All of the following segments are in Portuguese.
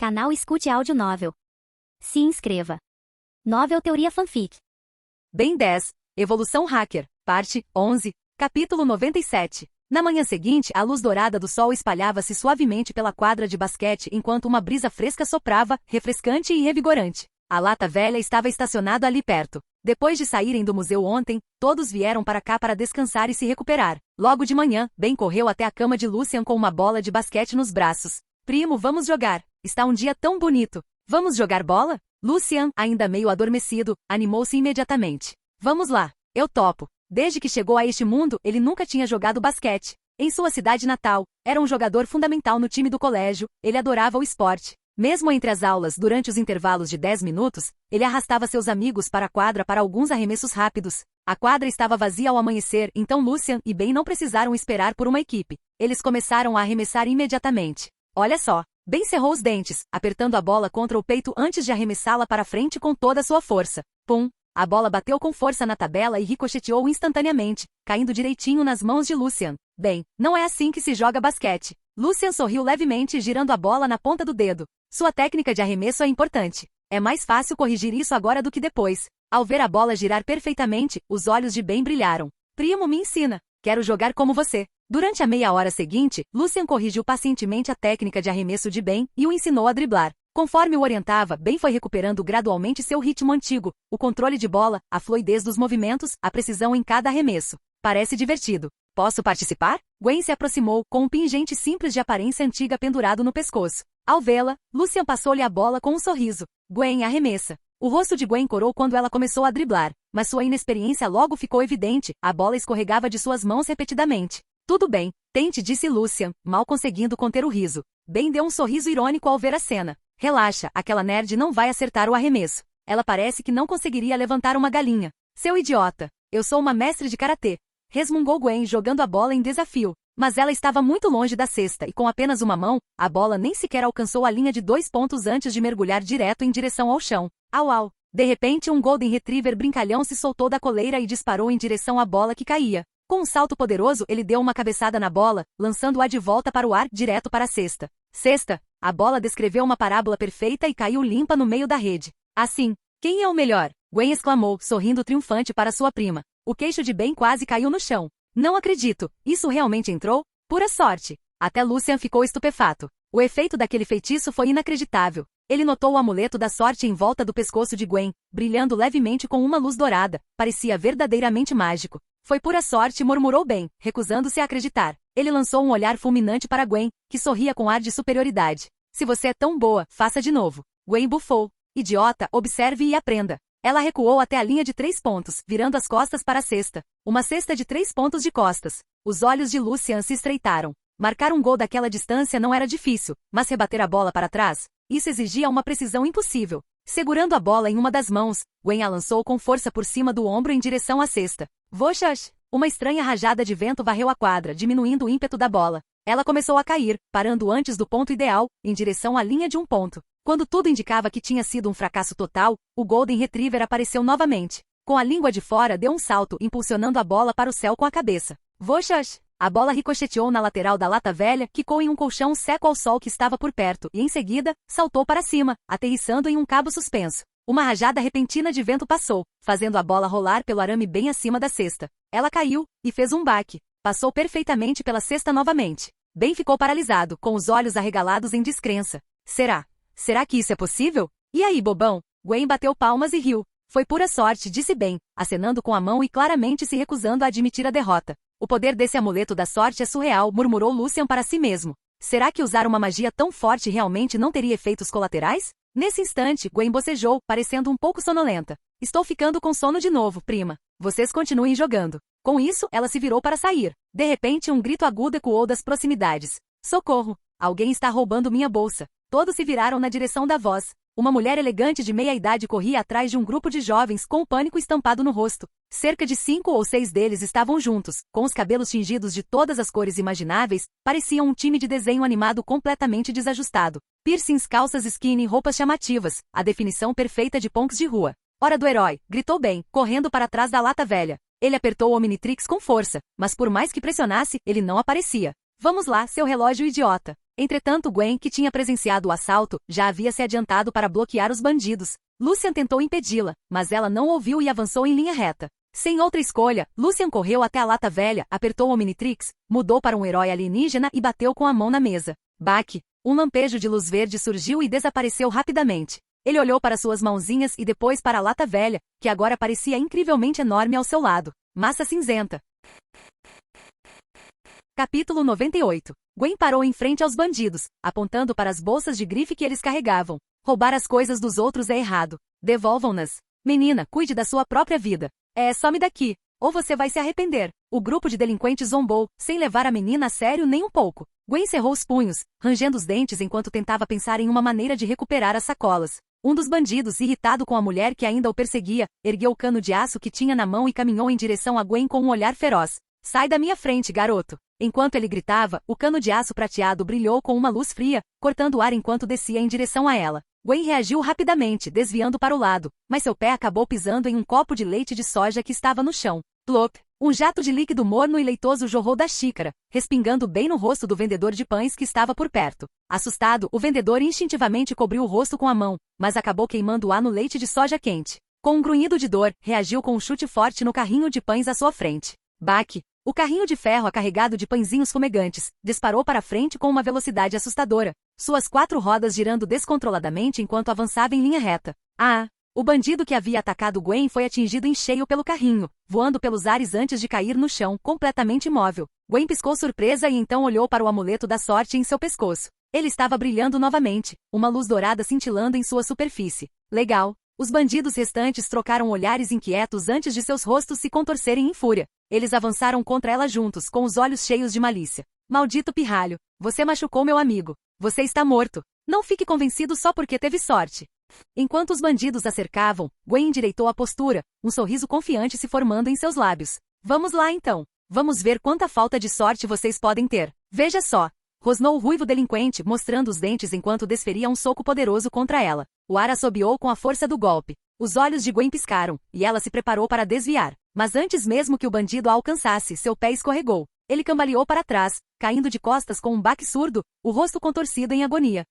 Canal Escute Áudio Novel. Se inscreva. Novel Teoria Fanfic. Ben 10, Evolução Hacker, Parte 11, Capítulo 97. Na manhã seguinte, a luz dourada do sol espalhava-se suavemente pela quadra de basquete enquanto uma brisa fresca soprava, refrescante e revigorante. A lata velha estava estacionada ali perto. Depois de saírem do museu ontem, todos vieram para cá para descansar e se recuperar. Logo de manhã, Ben correu até a cama de Lucian com uma bola de basquete nos braços. Primo, vamos jogar. Está um dia tão bonito. Vamos jogar bola? Lucian, ainda meio adormecido, animou-se imediatamente. Vamos lá. Eu topo. Desde que chegou a este mundo, ele nunca tinha jogado basquete. Em sua cidade natal, era um jogador fundamental no time do colégio, ele adorava o esporte. Mesmo entre as aulas, durante os intervalos de 10 minutos, ele arrastava seus amigos para a quadra para alguns arremessos rápidos. A quadra estava vazia ao amanhecer, então Lucian e Ben não precisaram esperar por uma equipe. Eles começaram a arremessar imediatamente. Olha só. Ben cerrou os dentes, apertando a bola contra o peito antes de arremessá-la para frente com toda a sua força. Pum! A bola bateu com força na tabela e ricocheteou instantaneamente, caindo direitinho nas mãos de Lucian. Bem, não é assim que se joga basquete. Lucian sorriu levemente, girando a bola na ponta do dedo. Sua técnica de arremesso é importante. É mais fácil corrigir isso agora do que depois. Ao ver a bola girar perfeitamente, os olhos de Ben brilharam. Primo, me ensina. Quero jogar como você. Durante a meia hora seguinte, Lucian corrigiu pacientemente a técnica de arremesso de Ben e o ensinou a driblar. Conforme o orientava, Ben foi recuperando gradualmente seu ritmo antigo, o controle de bola, a fluidez dos movimentos, a precisão em cada arremesso. Parece divertido. Posso participar? Gwen se aproximou, com um pingente simples de aparência antiga pendurado no pescoço. Ao vê-la, Lucian passou-lhe a bola com um sorriso. Gwen arremessa. O rosto de Gwen corou quando ela começou a driblar, mas sua inexperiência logo ficou evidente, a bola escorregava de suas mãos repetidamente. Tudo bem, tente, disse Lucian, mal conseguindo conter o riso. Ben deu um sorriso irônico ao ver a cena. Relaxa, aquela nerd não vai acertar o arremesso. Ela parece que não conseguiria levantar uma galinha. Seu idiota. Eu sou uma mestre de karatê. Resmungou Gwen jogando a bola em desafio. Mas ela estava muito longe da cesta e com apenas uma mão, a bola nem sequer alcançou a linha de 2 pontos antes de mergulhar direto em direção ao chão. Au au. De repente um Golden Retriever brincalhão se soltou da coleira e disparou em direção à bola que caía. Com um salto poderoso, ele deu uma cabeçada na bola, lançando-a de volta para o ar, direto para a cesta. Cesta! A bola descreveu uma parábola perfeita e caiu limpa no meio da rede. Assim, quem é o melhor? Gwen exclamou, sorrindo triunfante para sua prima. O queixo de Ben quase caiu no chão. Não acredito, isso realmente entrou? Pura sorte. Até Lucian ficou estupefato. O efeito daquele feitiço foi inacreditável. Ele notou o amuleto da sorte em volta do pescoço de Gwen, brilhando levemente com uma luz dourada. Parecia verdadeiramente mágico. Foi pura sorte, murmurou Ben, recusando-se a acreditar. Ele lançou um olhar fulminante para Gwen, que sorria com ar de superioridade. Se você é tão boa, faça de novo. Gwen bufou. Idiota, observe e aprenda. Ela recuou até a linha de 3 pontos, virando as costas para a cesta. Uma cesta de 3 pontos de costas. Os olhos de Lucian se estreitaram. Marcar um gol daquela distância não era difícil, mas rebater a bola para trás? Isso exigia uma precisão impossível. Segurando a bola em uma das mãos, Gwen a lançou com força por cima do ombro em direção à cesta. Voxax! Uma estranha rajada de vento varreu a quadra, diminuindo o ímpeto da bola. Ela começou a cair, parando antes do ponto ideal, em direção à linha de 1 ponto. Quando tudo indicava que tinha sido um fracasso total, o Golden Retriever apareceu novamente. Com a língua de fora, deu um salto, impulsionando a bola para o céu com a cabeça. Voxax! A bola ricocheteou na lateral da lata velha, quicou em um colchão seco ao sol que estava por perto e, em seguida, saltou para cima, aterrissando em um cabo suspenso. Uma rajada repentina de vento passou, fazendo a bola rolar pelo arame bem acima da cesta. Ela caiu, e fez um baque. Passou perfeitamente pela cesta novamente. Ben ficou paralisado, com os olhos arregalados em descrença. Será que isso é possível? E aí, bobão? Gwen bateu palmas e riu. Foi pura sorte, disse Ben, acenando com a mão e claramente se recusando a admitir a derrota. O poder desse amuleto da sorte é surreal, murmurou Lucian para si mesmo. Será que usar uma magia tão forte realmente não teria efeitos colaterais? Nesse instante, Gwen bocejou, parecendo um pouco sonolenta. Estou ficando com sono de novo, prima. Vocês continuem jogando. Com isso, ela se virou para sair. De repente, um grito agudo ecoou das proximidades. Socorro! Alguém está roubando minha bolsa. Todos se viraram na direção da voz. Uma mulher elegante de meia-idade corria atrás de um grupo de jovens com o pânico estampado no rosto. Cerca de 5 ou 6 deles estavam juntos, com os cabelos tingidos de todas as cores imagináveis, pareciam um time de desenho animado completamente desajustado. Piercings, calças skinny, roupas chamativas, a definição perfeita de punks de rua. Hora do herói, gritou Ben, correndo para trás da lata velha. Ele apertou o Omnitrix com força, mas por mais que pressionasse, ele não aparecia. Vamos lá, seu relógio idiota. Entretanto, Gwen, que tinha presenciado o assalto, já havia se adiantado para bloquear os bandidos. Lucian tentou impedi-la, mas ela não ouviu e avançou em linha reta. Sem outra escolha, Lucian correu até a lata velha, apertou o Omnitrix, mudou para um herói alienígena e bateu com a mão na mesa. Baque! Um lampejo de luz verde surgiu e desapareceu rapidamente. Ele olhou para suas mãozinhas e depois para a lata velha, que agora parecia incrivelmente enorme ao seu lado. Massa cinzenta. Capítulo 98. Gwen parou em frente aos bandidos, apontando para as bolsas de grife que eles carregavam. Roubar as coisas dos outros é errado. Devolvam-nas. Menina, cuide da sua própria vida. Some daqui, ou você vai se arrepender. O grupo de delinquentes zombou, sem levar a menina a sério nem um pouco. Gwen cerrou os punhos, rangendo os dentes enquanto tentava pensar em uma maneira de recuperar as sacolas. Um dos bandidos, irritado com a mulher que ainda o perseguia, ergueu o cano de aço que tinha na mão e caminhou em direção a Gwen com um olhar feroz. Sai da minha frente, garoto! Enquanto ele gritava, o cano de aço prateado brilhou com uma luz fria, cortando o ar enquanto descia em direção a ela. Gwen reagiu rapidamente, desviando para o lado, mas seu pé acabou pisando em um copo de leite de soja que estava no chão. Plop! Um jato de líquido morno e leitoso jorrou da xícara, respingando bem no rosto do vendedor de pães que estava por perto. Assustado, o vendedor instintivamente cobriu o rosto com a mão, mas acabou queimando-a no leite de soja quente. Com um grunhido de dor, reagiu com um chute forte no carrinho de pães à sua frente. Baque! O carrinho de ferro carregado de pãezinhos fumegantes disparou para frente com uma velocidade assustadora, suas 4 rodas girando descontroladamente enquanto avançava em linha reta. O bandido que havia atacado Gwen foi atingido em cheio pelo carrinho, voando pelos ares antes de cair no chão, completamente imóvel. Gwen piscou surpresa e então olhou para o amuleto da sorte em seu pescoço. Ele estava brilhando novamente, uma luz dourada cintilando em sua superfície. Legal. Os bandidos restantes trocaram olhares inquietos antes de seus rostos se contorcerem em fúria. Eles avançaram contra ela juntos, com os olhos cheios de malícia. Maldito pirralho! Você machucou meu amigo. Você está morto. Não fique convencido só porque teve sorte. Enquanto os bandidos a cercavam, Gwen endireitou a postura, um sorriso confiante se formando em seus lábios. Vamos lá então. Vamos ver quanta falta de sorte vocês podem ter. Veja só. Rosnou o ruivo delinquente, mostrando os dentes enquanto desferia um soco poderoso contra ela. O ar assobiou com a força do golpe. Os olhos de Gwen piscaram, e ela se preparou para desviar. Mas antes mesmo que o bandido a alcançasse, seu pé escorregou. Ele cambaleou para trás, caindo de costas com um baque surdo, o rosto contorcido em agonia.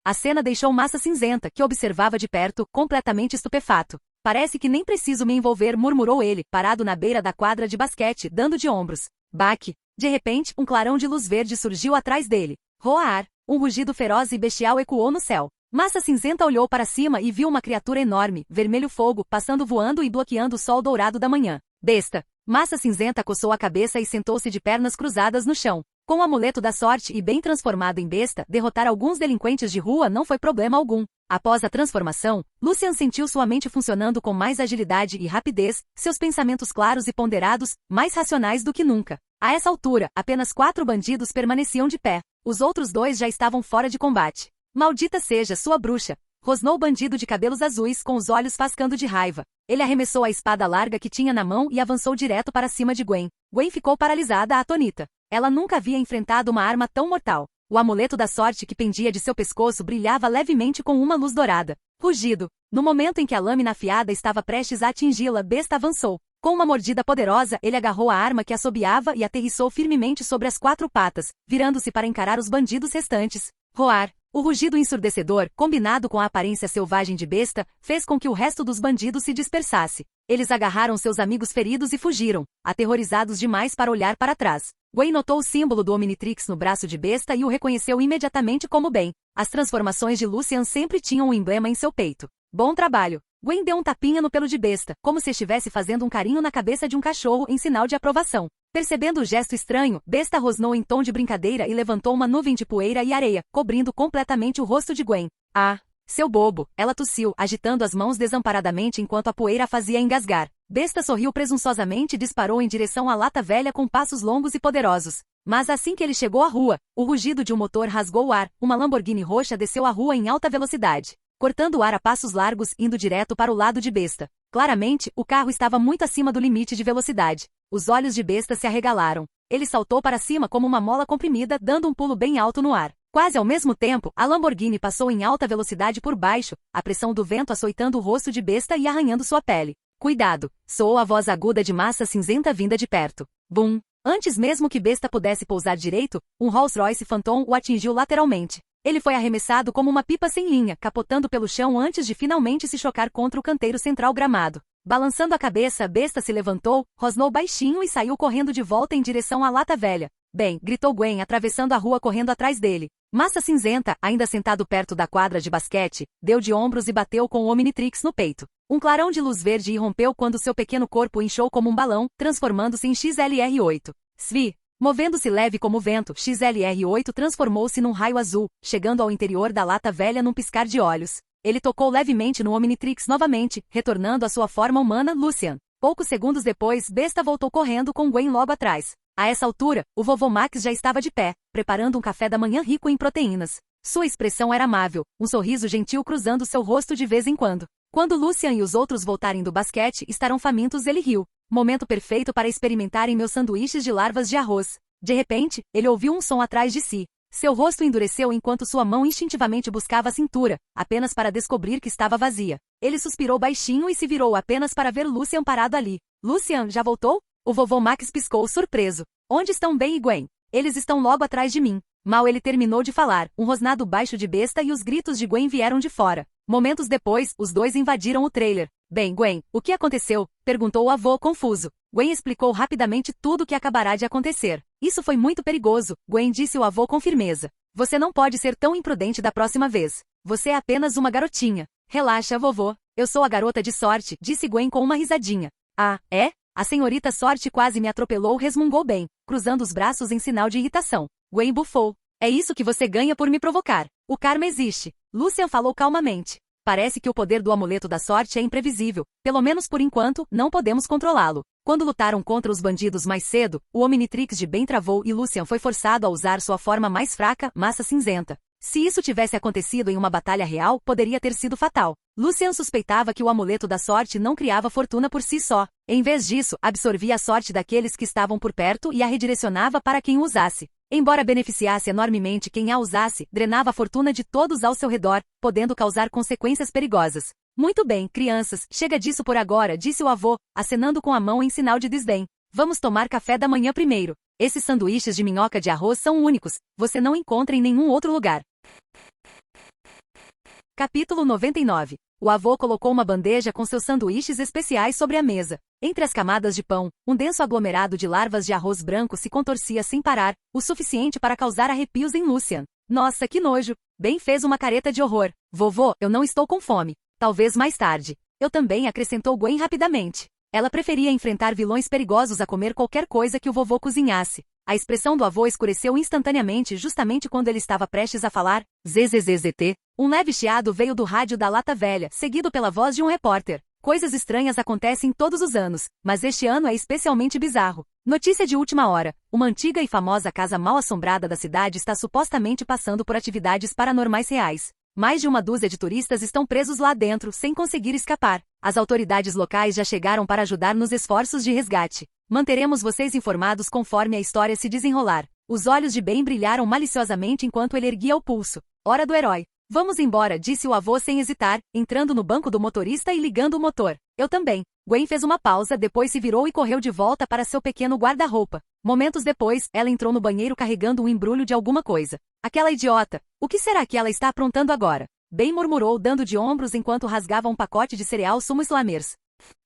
A cena deixou Massa Cinzenta, que observava de perto, completamente estupefato. Parece que nem preciso me envolver, murmurou ele, parado na beira da quadra de basquete, dando de ombros. Baque! De repente, um clarão de luz verde surgiu atrás dele. Roar! Um rugido feroz e bestial ecoou no céu. Massa Cinzenta olhou para cima e viu uma criatura enorme, vermelho fogo, passando voando e bloqueando o sol dourado da manhã. Besta! Massa Cinzenta coçou a cabeça e sentou-se de pernas cruzadas no chão. Com o amuleto da sorte e bem transformado em besta, derrotar alguns delinquentes de rua não foi problema algum. Após a transformação, Lucian sentiu sua mente funcionando com mais agilidade e rapidez, seus pensamentos claros e ponderados, mais racionais do que nunca. A essa altura, apenas 4 bandidos permaneciam de pé. Os outros 2 já estavam fora de combate. Maldita seja sua bruxa! Rosnou o bandido de cabelos azuis com os olhos fascando de raiva. Ele arremessou a espada larga que tinha na mão e avançou direto para cima de Gwen. Gwen ficou paralisada, atônita. Ela nunca havia enfrentado uma arma tão mortal. O amuleto da sorte que pendia de seu pescoço brilhava levemente com uma luz dourada. Rugido. No momento em que a lâmina afiada estava prestes a atingi-la, Besta avançou. Com uma mordida poderosa, ele agarrou a arma que assobiava e aterrissou firmemente sobre as 4 patas, virando-se para encarar os bandidos restantes. Roar. O rugido ensurdecedor, combinado com a aparência selvagem de Besta, fez com que o resto dos bandidos se dispersasse. Eles agarraram seus amigos feridos e fugiram, aterrorizados demais para olhar para trás. Gwen notou o símbolo do Omnitrix no braço de Besta e o reconheceu imediatamente como bem. As transformações de Lucian sempre tinham um emblema em seu peito. Bom trabalho! Gwen deu um tapinha no pelo de Besta, como se estivesse fazendo um carinho na cabeça de um cachorro em sinal de aprovação. Percebendo o gesto estranho, Besta rosnou em tom de brincadeira e levantou uma nuvem de poeira e areia, cobrindo completamente o rosto de Gwen. Ah, seu bobo! Ela tossiu, agitando as mãos desamparadamente enquanto a poeira a fazia engasgar. Besta sorriu presunçosamente e disparou em direção à lata velha com passos longos e poderosos. Mas assim que ele chegou à rua, o rugido de um motor rasgou o ar, uma Lamborghini roxa desceu a rua em alta velocidade, cortando o ar a passos largos, indo direto para o lado de Besta. Claramente, o carro estava muito acima do limite de velocidade. Os olhos de Besta se arregalaram. Ele saltou para cima como uma mola comprimida, dando um pulo bem alto no ar. Quase ao mesmo tempo, a Lamborghini passou em alta velocidade por baixo, a pressão do vento açoitando o rosto de Besta e arranhando sua pele. Cuidado! Soou a voz aguda de Massa Cinzenta vinda de perto. Bum! Antes mesmo que Besta pudesse pousar direito, um Rolls-Royce Phantom o atingiu lateralmente. Ele foi arremessado como uma pipa sem linha, capotando pelo chão antes de finalmente se chocar contra o canteiro central gramado. Balançando a cabeça, Besta se levantou, rosnou baixinho e saiu correndo de volta em direção à lata velha. Bem, gritou Gwen, atravessando a rua correndo atrás dele. Massa Cinzenta, ainda sentado perto da quadra de basquete, deu de ombros e bateu com o Omnitrix no peito. Um clarão de luz verde irrompeu quando seu pequeno corpo inchou como um balão, transformando-se em XLR-8. Svi. Movendo-se leve como o vento, XLR-8 transformou-se num raio azul, chegando ao interior da lata velha num piscar de olhos. Ele tocou levemente no Omnitrix novamente, retornando à sua forma humana, Lucian. Poucos segundos depois, Besta voltou correndo com Gwen logo atrás. A essa altura, o vovô Max já estava de pé, preparando um café da manhã rico em proteínas. Sua expressão era amável, um sorriso gentil cruzando seu rosto de vez em quando. Quando Lucian e os outros voltarem do basquete, estarão famintos, ele riu. Momento perfeito para experimentarem meus sanduíches de larvas de arroz. De repente, ele ouviu um som atrás de si. Seu rosto endureceu enquanto sua mão instintivamente buscava a cintura, apenas para descobrir que estava vazia. Ele suspirou baixinho e se virou apenas para ver Lucian parado ali. Lucian, já voltou? O vovô Max piscou surpreso. Onde estão Ben e Gwen? Eles estão logo atrás de mim. Mal ele terminou de falar, um rosnado baixo de Besta e os gritos de Gwen vieram de fora. Momentos depois, os dois invadiram o trailer. Bem, Gwen, o que aconteceu? Perguntou o avô confuso. Gwen explicou rapidamente tudo o que acabará de acontecer. Isso foi muito perigoso, Gwen disse o avô com firmeza. Você não pode ser tão imprudente da próxima vez. Você é apenas uma garotinha. Relaxa, vovô. Eu sou a garota de sorte, disse Gwen com uma risadinha. Ah, é? A senhorita Sorte quase me atropelou, resmungou Ben, cruzando os braços em sinal de irritação. Gwen bufou. É isso que você ganha por me provocar. O karma existe. Lucian falou calmamente. Parece que o poder do amuleto da sorte é imprevisível. Pelo menos por enquanto, não podemos controlá-lo. Quando lutaram contra os bandidos mais cedo, o Omnitrix de Ben travou e Lucian foi forçado a usar sua forma mais fraca, Massa Cinzenta. Se isso tivesse acontecido em uma batalha real, poderia ter sido fatal. Lucian suspeitava que o amuleto da sorte não criava fortuna por si só. Em vez disso, absorvia a sorte daqueles que estavam por perto e a redirecionava para quem o usasse. Embora beneficiasse enormemente quem a usasse, drenava a fortuna de todos ao seu redor, podendo causar consequências perigosas. Muito bem, crianças, chega disso por agora, disse o avô, acenando com a mão em sinal de desdém. Vamos tomar café da manhã primeiro. Esses sanduíches de minhoca de arroz são únicos, você não encontra em nenhum outro lugar. Capítulo 99. O avô colocou uma bandeja com seus sanduíches especiais sobre a mesa. Entre as camadas de pão, um denso aglomerado de larvas de arroz branco se contorcia sem parar, o suficiente para causar arrepios em Lucian. Nossa, que nojo! Ben fez uma careta de horror. Vovô, eu não estou com fome. Talvez mais tarde. Eu também, acrescentou Gwen rapidamente. Ela preferia enfrentar vilões perigosos a comer qualquer coisa que o vovô cozinhasse. A expressão do avô escureceu instantaneamente justamente quando ele estava prestes a falar. ZZZZT. Um leve chiado veio do rádio da lata velha, seguido pela voz de um repórter. Coisas estranhas acontecem todos os anos, mas este ano é especialmente bizarro. Notícia de última hora. Uma antiga e famosa casa mal-assombrada da cidade está supostamente passando por atividades paranormais reais. Mais de uma dúzia de turistas estão presos lá dentro, sem conseguir escapar. As autoridades locais já chegaram para ajudar nos esforços de resgate. Manteremos vocês informados conforme a história se desenrolar. Os olhos de Ben brilharam maliciosamente enquanto ele erguia o pulso. Hora do herói. Vamos embora, disse o avô sem hesitar, entrando no banco do motorista e ligando o motor. Eu também. Gwen fez uma pausa, depois se virou e correu de volta para seu pequeno guarda-roupa. Momentos depois, ela entrou no banheiro carregando um embrulho de alguma coisa. Aquela idiota. O que será que ela está aprontando agora? Ben murmurou, dando de ombros enquanto rasgava um pacote de cereal Sumo Slamers.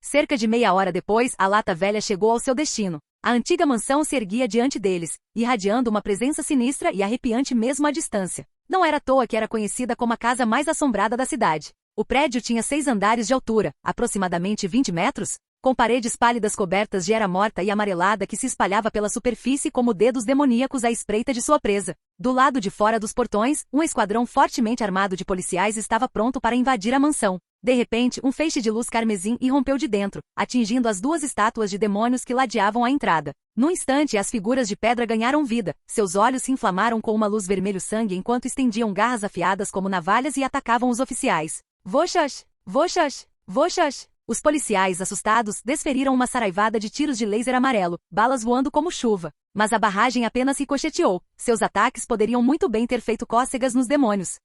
Cerca de meia hora depois, a lata velha chegou ao seu destino. A antiga mansão se erguia diante deles, irradiando uma presença sinistra e arrepiante mesmo à distância. Não era à toa que era conhecida como a casa mais assombrada da cidade. O prédio tinha 6 andares de altura, aproximadamente 20 metros, com paredes pálidas cobertas de era morta e amarelada que se espalhava pela superfície como dedos demoníacos à espreita de sua presa. Do lado de fora dos portões, um esquadrão fortemente armado de policiais estava pronto para invadir a mansão. De repente, um feixe de luz carmesim irrompeu de dentro, atingindo as 2 estátuas de demônios que ladeavam a entrada. Num instante, as figuras de pedra ganharam vida, seus olhos se inflamaram com uma luz vermelho-sangue enquanto estendiam garras afiadas como navalhas e atacavam os oficiais. Voxas! Voxas! Voxas! Os policiais, assustados, desferiram uma saraivada de tiros de laser amarelo, balas voando como chuva. Mas a barragem apenas ricocheteou. Seus ataques poderiam muito bem ter feito cócegas nos demônios.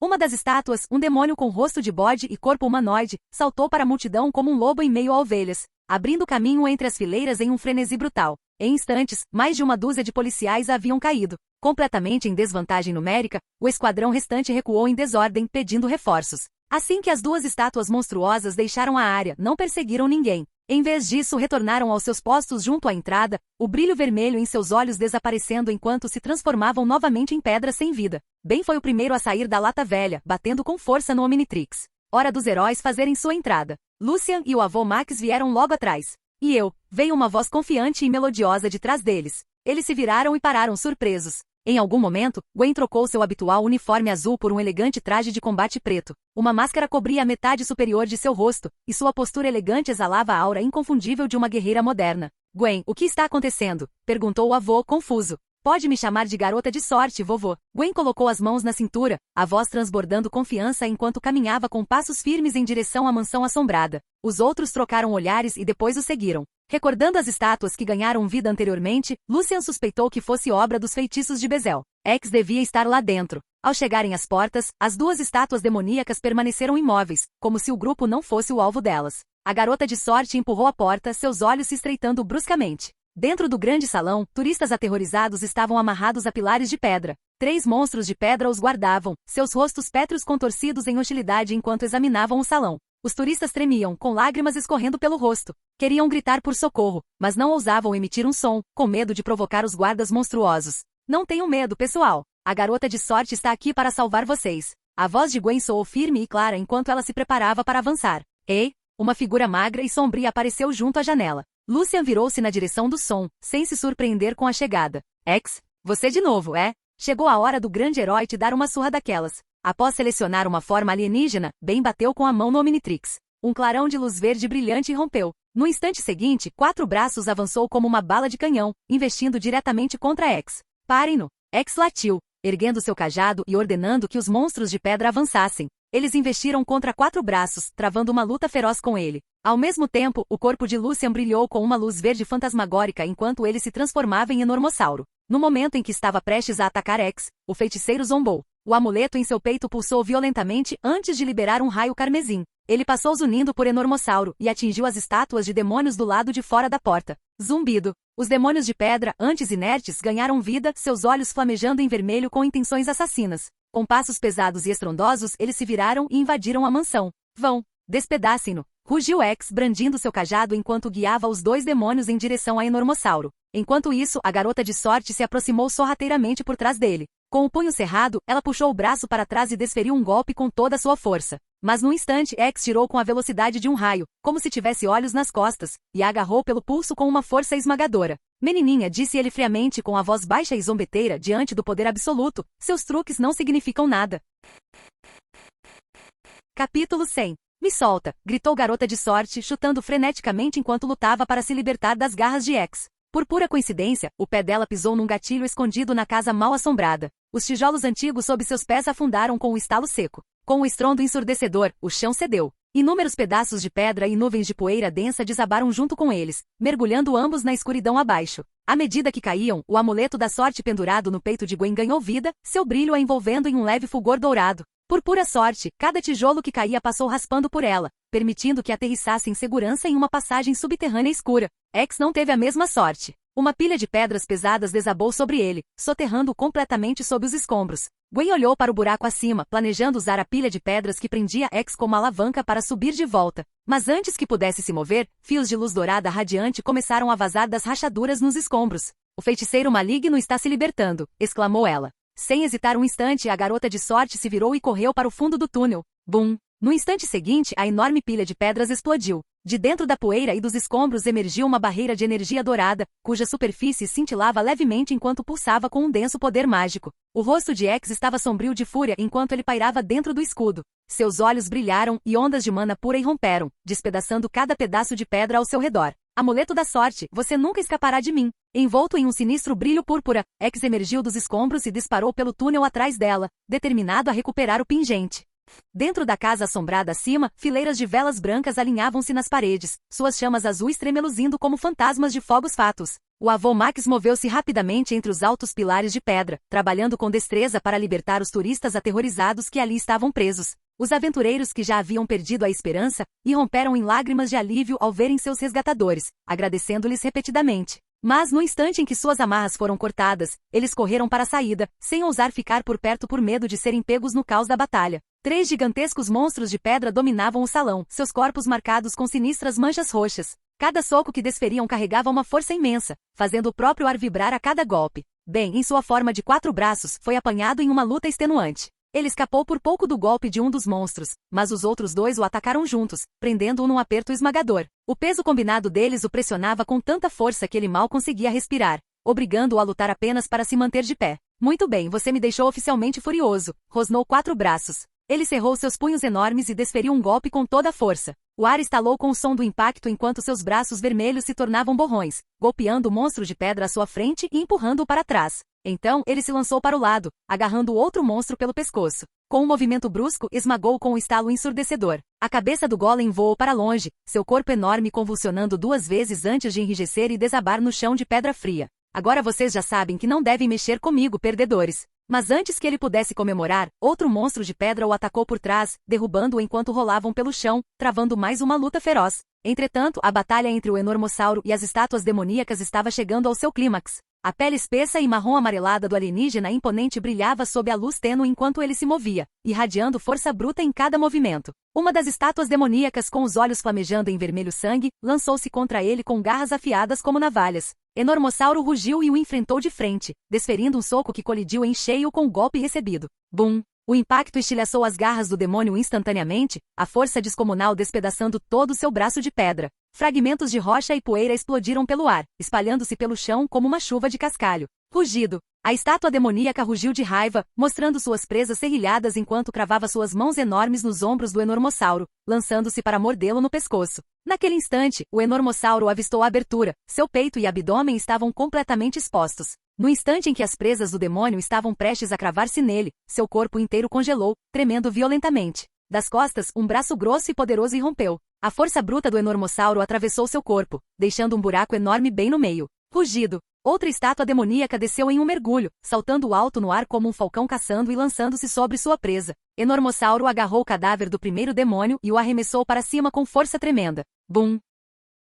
Uma das estátuas, um demônio com rosto de bode e corpo humanoide, saltou para a multidão como um lobo em meio a ovelhas, abrindo caminho entre as fileiras em um frenesi brutal. Em instantes, mais de uma dúzia de policiais haviam caído. Completamente em desvantagem numérica, o esquadrão restante recuou em desordem, pedindo reforços. Assim que as duas estátuas monstruosas deixaram a área, não perseguiram ninguém. Em vez disso, retornaram aos seus postos junto à entrada, o brilho vermelho em seus olhos desaparecendo enquanto se transformavam novamente em pedras sem vida. Ben foi o primeiro a sair da lata velha, batendo com força no Omnitrix. Hora dos heróis fazerem sua entrada. Lucian e o avô Max vieram logo atrás. E eu, veio uma voz confiante e melodiosa de trás deles. Eles se viraram e pararam surpresos. Em algum momento, Gwen trocou seu habitual uniforme azul por um elegante traje de combate preto. Uma máscara cobria a metade superior de seu rosto, e sua postura elegante exalava a aura inconfundível de uma guerreira moderna. Gwen, o que está acontecendo? Perguntou o avô, confuso. Pode me chamar de garota de sorte, vovô. Gwen colocou as mãos na cintura, a voz transbordando confiança enquanto caminhava com passos firmes em direção à mansão assombrada. Os outros trocaram olhares e depois o seguiram. Recordando as estátuas que ganharam vida anteriormente, Lucian suspeitou que fosse obra dos feitiços de Bezel. X devia estar lá dentro. Ao chegarem às portas, as duas estátuas demoníacas permaneceram imóveis, como se o grupo não fosse o alvo delas. A garota de sorte empurrou a porta, seus olhos se estreitando bruscamente. Dentro do grande salão, turistas aterrorizados estavam amarrados a pilares de pedra. 3 monstros de pedra os guardavam, seus rostos pétreos contorcidos em hostilidade enquanto examinavam o salão. Os turistas tremiam, com lágrimas escorrendo pelo rosto. Queriam gritar por socorro, mas não ousavam emitir um som, com medo de provocar os guardas monstruosos. Não tenham medo, pessoal. A garota de sorte está aqui para salvar vocês. A voz de Gwen soou firme e clara enquanto ela se preparava para avançar. Ei! Uma figura magra e sombria apareceu junto à janela. Lucian virou-se na direção do som, sem se surpreender com a chegada. X, você de novo, é? Chegou a hora do grande herói te dar uma surra daquelas. Após selecionar uma forma alienígena, Ben bateu com a mão no Omnitrix. Um clarão de luz verde brilhante irrompeu. No instante seguinte, 4 braços avançou como uma bala de canhão, investindo diretamente contra X. Parem-no! X latiu, erguendo seu cajado e ordenando que os monstros de pedra avançassem. Eles investiram contra 4 braços, travando uma luta feroz com ele. Ao mesmo tempo, o corpo de Lucian brilhou com uma luz verde fantasmagórica enquanto ele se transformava em enormossauro. No momento em que estava prestes a atacar X, o feiticeiro zombou. O amuleto em seu peito pulsou violentamente antes de liberar um raio carmesim. Ele passou zunindo por enormossauro e atingiu as estátuas de demônios do lado de fora da porta. Zumbido. Os demônios de pedra, antes inertes, ganharam vida, seus olhos flamejando em vermelho com intenções assassinas. Com passos pesados e estrondosos, eles se viraram e invadiram a mansão. Vão! Despedacem-no! Rugiu X, brandindo seu cajado enquanto guiava os 2 demônios em direção a enormossauro. Enquanto isso, a garota de sorte se aproximou sorrateiramente por trás dele. Com o punho cerrado, ela puxou o braço para trás e desferiu um golpe com toda a sua força. Mas no instante, X girou com a velocidade de um raio, como se tivesse olhos nas costas, e a agarrou pelo pulso com uma força esmagadora. Menininha, disse ele friamente com a voz baixa e zombeteira diante do poder absoluto, seus truques não significam nada. Capítulo 100. Me solta, gritou garota de sorte, chutando freneticamente enquanto lutava para se libertar das garras de X. Por pura coincidência, o pé dela pisou num gatilho escondido na casa mal assombrada. Os tijolos antigos sob seus pés afundaram com um estalo seco. Com um estrondo ensurdecedor, o chão cedeu. Inúmeros pedaços de pedra e nuvens de poeira densa desabaram junto com eles, mergulhando ambos na escuridão abaixo. À medida que caíam, o amuleto da sorte pendurado no peito de Gwen ganhou vida, seu brilho a envolvendo em um leve fulgor dourado. Por pura sorte, cada tijolo que caía passou raspando por ela, permitindo que aterrissasse em segurança em uma passagem subterrânea escura. X não teve a mesma sorte. Uma pilha de pedras pesadas desabou sobre ele, soterrando-o completamente sob os escombros. Gwen olhou para o buraco acima, planejando usar a pilha de pedras que prendia X como alavanca para subir de volta. Mas antes que pudesse se mover, fios de luz dourada radiante começaram a vazar das rachaduras nos escombros. O feiticeiro maligno está se libertando, exclamou ela. Sem hesitar um instante, a garota de sorte se virou e correu para o fundo do túnel. Bum! No instante seguinte, a enorme pilha de pedras explodiu. De dentro da poeira e dos escombros emergiu uma barreira de energia dourada, cuja superfície cintilava levemente enquanto pulsava com um denso poder mágico. O rosto de X estava sombrio de fúria enquanto ele pairava dentro do escudo. Seus olhos brilharam e ondas de mana pura irromperam, despedaçando cada pedaço de pedra ao seu redor. Amuleto da sorte, você nunca escapará de mim. Envolto em um sinistro brilho púrpura, X emergiu dos escombros e disparou pelo túnel atrás dela, determinado a recuperar o pingente. Dentro da casa assombrada acima, fileiras de velas brancas alinhavam-se nas paredes, suas chamas azuis tremeluzindo como fantasmas de fogos fatos. O avô Max moveu-se rapidamente entre os altos pilares de pedra, trabalhando com destreza para libertar os turistas aterrorizados que ali estavam presos. Os aventureiros que já haviam perdido a esperança, irromperam em lágrimas de alívio ao verem seus resgatadores, agradecendo-lhes repetidamente. Mas no instante em que suas amarras foram cortadas, eles correram para a saída, sem ousar ficar por perto por medo de serem pegos no caos da batalha. 3 gigantescos monstros de pedra dominavam o salão, seus corpos marcados com sinistras manchas roxas. Cada soco que desferiam carregava uma força imensa, fazendo o próprio ar vibrar a cada golpe. Bem, em sua forma de 4 braços, foi apanhado em uma luta extenuante. Ele escapou por pouco do golpe de um dos monstros, mas os outros 2 o atacaram juntos, prendendo-o num aperto esmagador. O peso combinado deles o pressionava com tanta força que ele mal conseguia respirar, obrigando-o a lutar apenas para se manter de pé. Muito bem, você me deixou oficialmente furioso, rosnou 4 braços. Ele cerrou seus punhos enormes e desferiu um golpe com toda a força. O ar estalou com o som do impacto enquanto seus braços vermelhos se tornavam borrões, golpeando o monstro de pedra à sua frente e empurrando-o para trás. Então, ele se lançou para o lado, agarrando o outro monstro pelo pescoço. Com um movimento brusco, esmagou-o com um estalo ensurdecedor. A cabeça do golem voou para longe, seu corpo enorme convulsionando 2 vezes antes de enrijecer e desabar no chão de pedra fria. Agora vocês já sabem que não devem mexer comigo, perdedores. Mas antes que ele pudesse comemorar, outro monstro de pedra o atacou por trás, derrubando-o enquanto rolavam pelo chão, travando mais uma luta feroz. Entretanto, a batalha entre o enormossauro e as estátuas demoníacas estava chegando ao seu clímax. A pele espessa e marrom amarelada do alienígena imponente brilhava sob a luz tênue enquanto ele se movia, irradiando força bruta em cada movimento. Uma das estátuas demoníacas com os olhos flamejando em vermelho sangue, lançou-se contra ele com garras afiadas como navalhas. Enormossauro rugiu e o enfrentou de frente, desferindo um soco que colidiu em cheio com o golpe recebido. Bum! O impacto estilhaçou as garras do demônio instantaneamente, a força descomunal despedaçando todo o seu braço de pedra. Fragmentos de rocha e poeira explodiram pelo ar, espalhando-se pelo chão como uma chuva de cascalho. Rugido! A estátua demoníaca rugiu de raiva, mostrando suas presas serrilhadas enquanto cravava suas mãos enormes nos ombros do enormossauro, lançando-se para mordê-lo no pescoço. Naquele instante, o enormossauro avistou a abertura, seu peito e abdômen estavam completamente expostos. No instante em que as presas do demônio estavam prestes a cravar-se nele, seu corpo inteiro congelou, tremendo violentamente. Das costas, um braço grosso e poderoso irrompeu. A força bruta do enormossauro atravessou seu corpo, deixando um buraco enorme bem no meio. Rugido! Outra estátua demoníaca desceu em um mergulho, saltando alto no ar como um falcão caçando e lançando-se sobre sua presa. Enormossauro agarrou o cadáver do primeiro demônio e o arremessou para cima com força tremenda. Bum!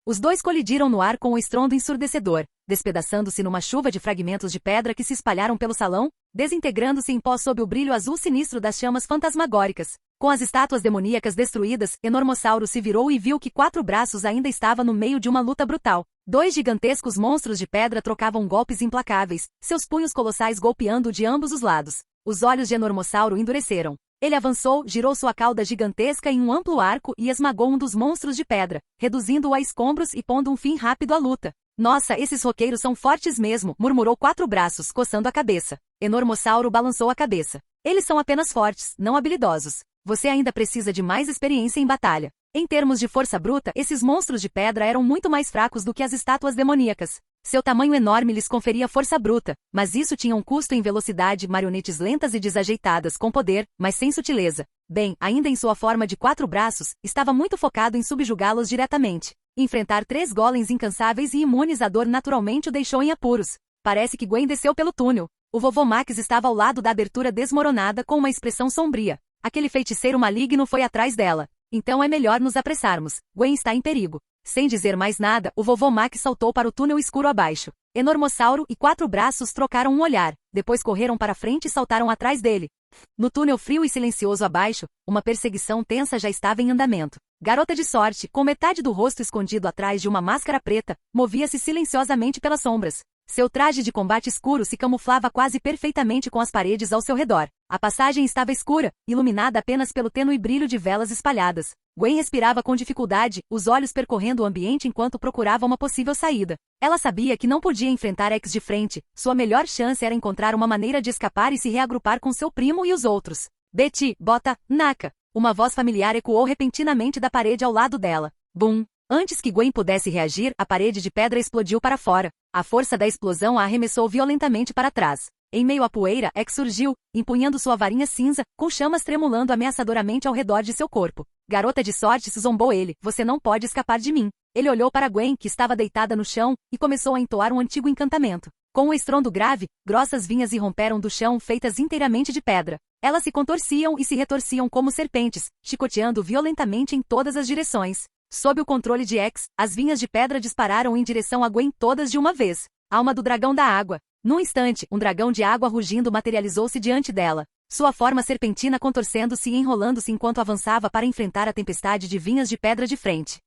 Os 2 colidiram no ar com um estrondo ensurdecedor, despedaçando-se numa chuva de fragmentos de pedra que se espalharam pelo salão, desintegrando-se em pó sob o brilho azul sinistro das chamas fantasmagóricas. Com as estátuas demoníacas destruídas, Enormossauro se virou e viu que 4 braços ainda estava no meio de uma luta brutal. 2 gigantescos monstros de pedra trocavam golpes implacáveis, seus punhos colossais golpeando de ambos os lados. Os olhos de Enormossauro endureceram. Ele avançou, girou sua cauda gigantesca em um amplo arco e esmagou um dos monstros de pedra, reduzindo-o a escombros e pondo um fim rápido à luta. Nossa, esses roqueiros são fortes mesmo, murmurou 4 braços, coçando a cabeça. Enormossauro balançou a cabeça. Eles são apenas fortes, não habilidosos. Você ainda precisa de mais experiência em batalha. Em termos de força bruta, esses monstros de pedra eram muito mais fracos do que as estátuas demoníacas. Seu tamanho enorme lhes conferia força bruta, mas isso tinha um custo em velocidade, marionetes lentas e desajeitadas com poder, mas sem sutileza. Bem, ainda em sua forma de 4 braços, estava muito focado em subjugá-los diretamente. Enfrentar 3 golems incansáveis e imunes à dor naturalmente o deixou em apuros. Parece que Gwen desceu pelo túnel. O vovô Max estava ao lado da abertura desmoronada com uma expressão sombria. Aquele feiticeiro maligno foi atrás dela. Então é melhor nos apressarmos. Gwen está em perigo. Sem dizer mais nada, o vovô Max saltou para o túnel escuro abaixo. Enormossauro e 4 braços trocaram um olhar, depois correram para frente e saltaram atrás dele. No túnel frio e silencioso abaixo, uma perseguição tensa já estava em andamento. Garota de sorte, com metade do rosto escondido atrás de uma máscara preta, movia-se silenciosamente pelas sombras. Seu traje de combate escuro se camuflava quase perfeitamente com as paredes ao seu redor. A passagem estava escura, iluminada apenas pelo tênue brilho de velas espalhadas. Gwen respirava com dificuldade, os olhos percorrendo o ambiente enquanto procurava uma possível saída. Ela sabia que não podia enfrentar X de frente, sua melhor chance era encontrar uma maneira de escapar e se reagrupar com seu primo e os outros. Betty, bota, Naka. Uma voz familiar ecoou repentinamente da parede ao lado dela. Bum! Antes que Gwen pudesse reagir, a parede de pedra explodiu para fora. A força da explosão a arremessou violentamente para trás. Em meio à poeira, X surgiu, empunhando sua varinha cinza, com chamas tremulando ameaçadoramente ao redor de seu corpo. Garota de sorte, zombou ele, você não pode escapar de mim. Ele olhou para Gwen, que estava deitada no chão, e começou a entoar um antigo encantamento. Com um estrondo grave, grossas vinhas irromperam do chão feitas inteiramente de pedra. Elas se contorciam e se retorciam como serpentes, chicoteando violentamente em todas as direções. Sob o controle de X, as vinhas de pedra dispararam em direção a Gwen todas de uma vez. Alma do dragão da água. Num instante, um dragão de água rugindo materializou-se diante dela. Sua forma serpentina contorcendo-se e enrolando-se enquanto avançava para enfrentar a tempestade de vinhas de pedra de frente.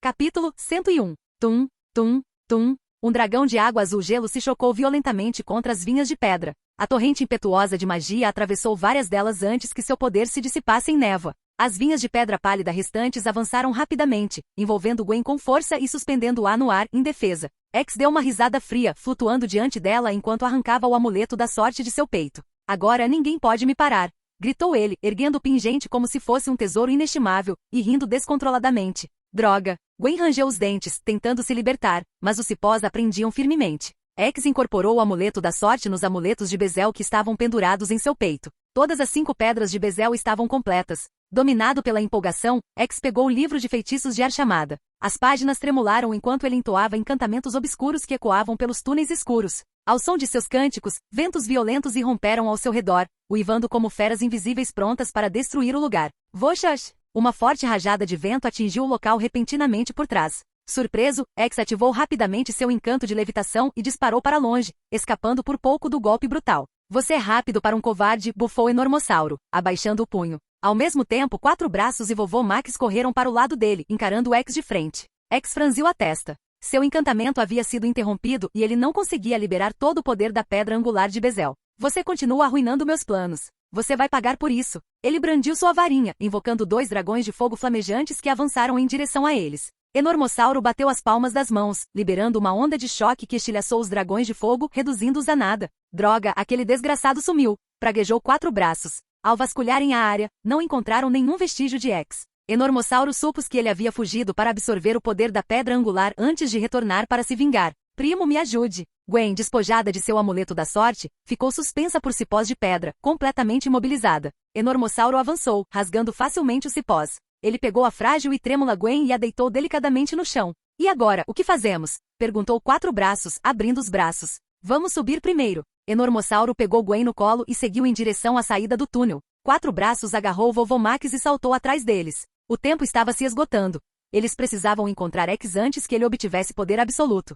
Capítulo 101. Tum, tum, tum. Um dragão de água azul gelo se chocou violentamente contra as vinhas de pedra. A torrente impetuosa de magia atravessou várias delas antes que seu poder se dissipasse em névoa. As vinhas de pedra pálida restantes avançaram rapidamente, envolvendo Gwen com força e suspendendo-a no ar, indefesa. X deu uma risada fria, flutuando diante dela enquanto arrancava o amuleto da sorte de seu peito. Agora ninguém pode me parar, gritou ele, erguendo o pingente como se fosse um tesouro inestimável, e rindo descontroladamente. Droga! Gwen rangeu os dentes, tentando se libertar, mas os cipós a prendiam firmemente. X incorporou o amuleto da sorte nos amuletos de Bezel que estavam pendurados em seu peito. Todas as 5 pedras de Bezel estavam completas. Dominado pela empolgação, X pegou o livro de feitiços de Archamada. As páginas tremularam enquanto ele entoava encantamentos obscuros que ecoavam pelos túneis escuros. Ao som de seus cânticos, ventos violentos irromperam ao seu redor, uivando como feras invisíveis prontas para destruir o lugar. Voxash! Uma forte rajada de vento atingiu o local repentinamente por trás. Surpreso, X ativou rapidamente seu encanto de levitação e disparou para longe, escapando por pouco do golpe brutal. Você é rápido para um covarde, bufou Enormossauro, abaixando o punho. Ao mesmo tempo, 4 braços e vovô Max correram para o lado dele, encarando o X de frente. X franziu a testa. Seu encantamento havia sido interrompido e ele não conseguia liberar todo o poder da pedra angular de Bezel. Você continua arruinando meus planos. Você vai pagar por isso. Ele brandiu sua varinha, invocando 2 dragões de fogo flamejantes que avançaram em direção a eles. Enormossauro bateu as palmas das mãos, liberando uma onda de choque que estilhaçou os dragões de fogo, reduzindo-os a nada. Droga, aquele desgraçado sumiu, praguejou 4 braços. Ao vasculharem a área, não encontraram nenhum vestígio de X. Enormossauro supôs que ele havia fugido para absorver o poder da pedra angular antes de retornar para se vingar. Primo, me ajude. Gwen, despojada de seu amuleto da sorte, ficou suspensa por cipós de pedra, completamente imobilizada. Enormossauro avançou, rasgando facilmente os cipós. Ele pegou a frágil e trêmula Gwen e a deitou delicadamente no chão. E agora, o que fazemos? Perguntou 4 braços, abrindo os braços. Vamos subir primeiro. Enormossauro pegou Gwen no colo e seguiu em direção à saída do túnel. 4 braços agarrou o vovô Max e saltou atrás deles. O tempo estava se esgotando. Eles precisavam encontrar X antes que ele obtivesse poder absoluto.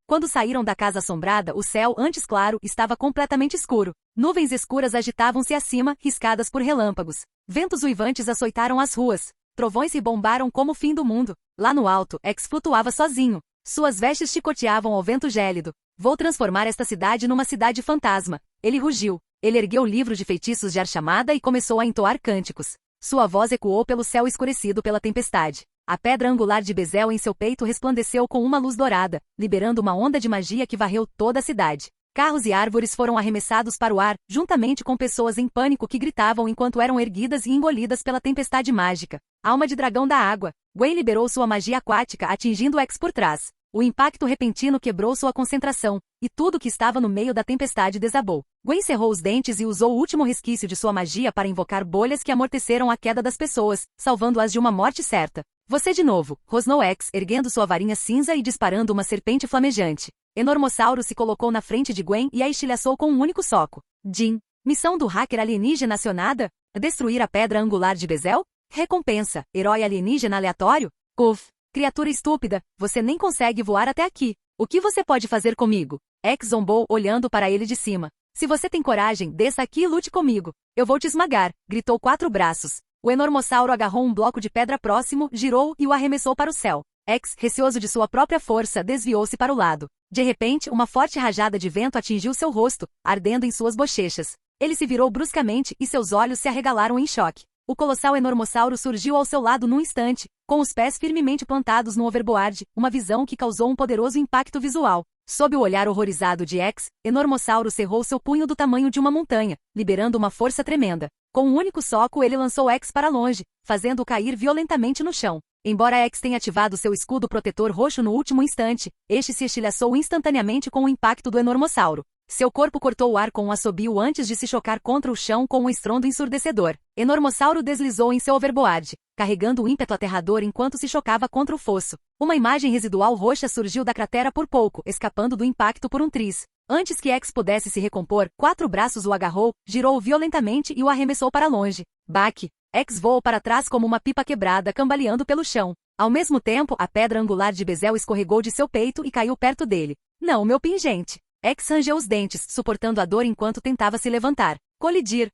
Quando saíram da casa assombrada, o céu, antes claro, estava completamente escuro. Nuvens escuras agitavam-se acima, riscadas por relâmpagos. Ventos uivantes açoitaram as ruas. Trovões se bombaram como o fim do mundo. Lá no alto, X flutuava sozinho. Suas vestes chicoteavam ao vento gélido. Vou transformar esta cidade numa cidade fantasma. Ele rugiu. Ele ergueu o livro de feitiços de Archamada e começou a entoar cânticos. Sua voz ecoou pelo céu escurecido pela tempestade. A pedra angular de Bezel em seu peito resplandeceu com uma luz dourada, liberando uma onda de magia que varreu toda a cidade. Carros e árvores foram arremessados para o ar, juntamente com pessoas em pânico que gritavam enquanto eram erguidas e engolidas pela tempestade mágica. Alma de dragão da água. Gwen liberou sua magia aquática, atingindo X por trás. O impacto repentino quebrou sua concentração, e tudo que estava no meio da tempestade desabou. Gwen cerrou os dentes e usou o último resquício de sua magia para invocar bolhas que amorteceram a queda das pessoas, salvando-as de uma morte certa. Você de novo, rosnou X, erguendo sua varinha cinza e disparando uma serpente flamejante. Enormossauro se colocou na frente de Gwen e a estilhaçou com um único soco. Jin. Missão do hacker alienígena acionada? Destruir a pedra angular de Bezel? Recompensa. Herói alienígena aleatório? Uf. Criatura estúpida, você nem consegue voar até aqui. O que você pode fazer comigo? X zombou, olhando para ele de cima. Se você tem coragem, desça aqui e lute comigo. Eu vou te esmagar, gritou 4 braços. O Enormossauro agarrou um bloco de pedra próximo, girou e o arremessou para o céu. X, receoso de sua própria força, desviou-se para o lado. De repente, uma forte rajada de vento atingiu seu rosto, ardendo em suas bochechas. Ele se virou bruscamente e seus olhos se arregalaram em choque. O colossal Enormossauro surgiu ao seu lado num instante, com os pés firmemente plantados no overboard, uma visão que causou um poderoso impacto visual. Sob o olhar horrorizado de X, Enormossauro cerrou seu punho do tamanho de uma montanha, liberando uma força tremenda. Com um único soco ele lançou X para longe, fazendo-o cair violentamente no chão. Embora X tenha ativado seu escudo protetor roxo no último instante, este se estilhaçou instantaneamente com o impacto do enormossauro. Seu corpo cortou o ar com um assobio antes de se chocar contra o chão com um estrondo ensurdecedor. Enormossauro deslizou em seu overboard, carregando o ímpeto aterrador enquanto se chocava contra o fosso. Uma imagem residual roxa surgiu da cratera por pouco, escapando do impacto por um triz. Antes que X pudesse se recompor, 4 braços o agarrou, girou-o violentamente e o arremessou para longe. Baque! X voou para trás como uma pipa quebrada, cambaleando pelo chão. Ao mesmo tempo, a pedra angular de Bezel escorregou de seu peito e caiu perto dele. Não, meu pingente! X rangeu os dentes, suportando a dor enquanto tentava se levantar. Colidir!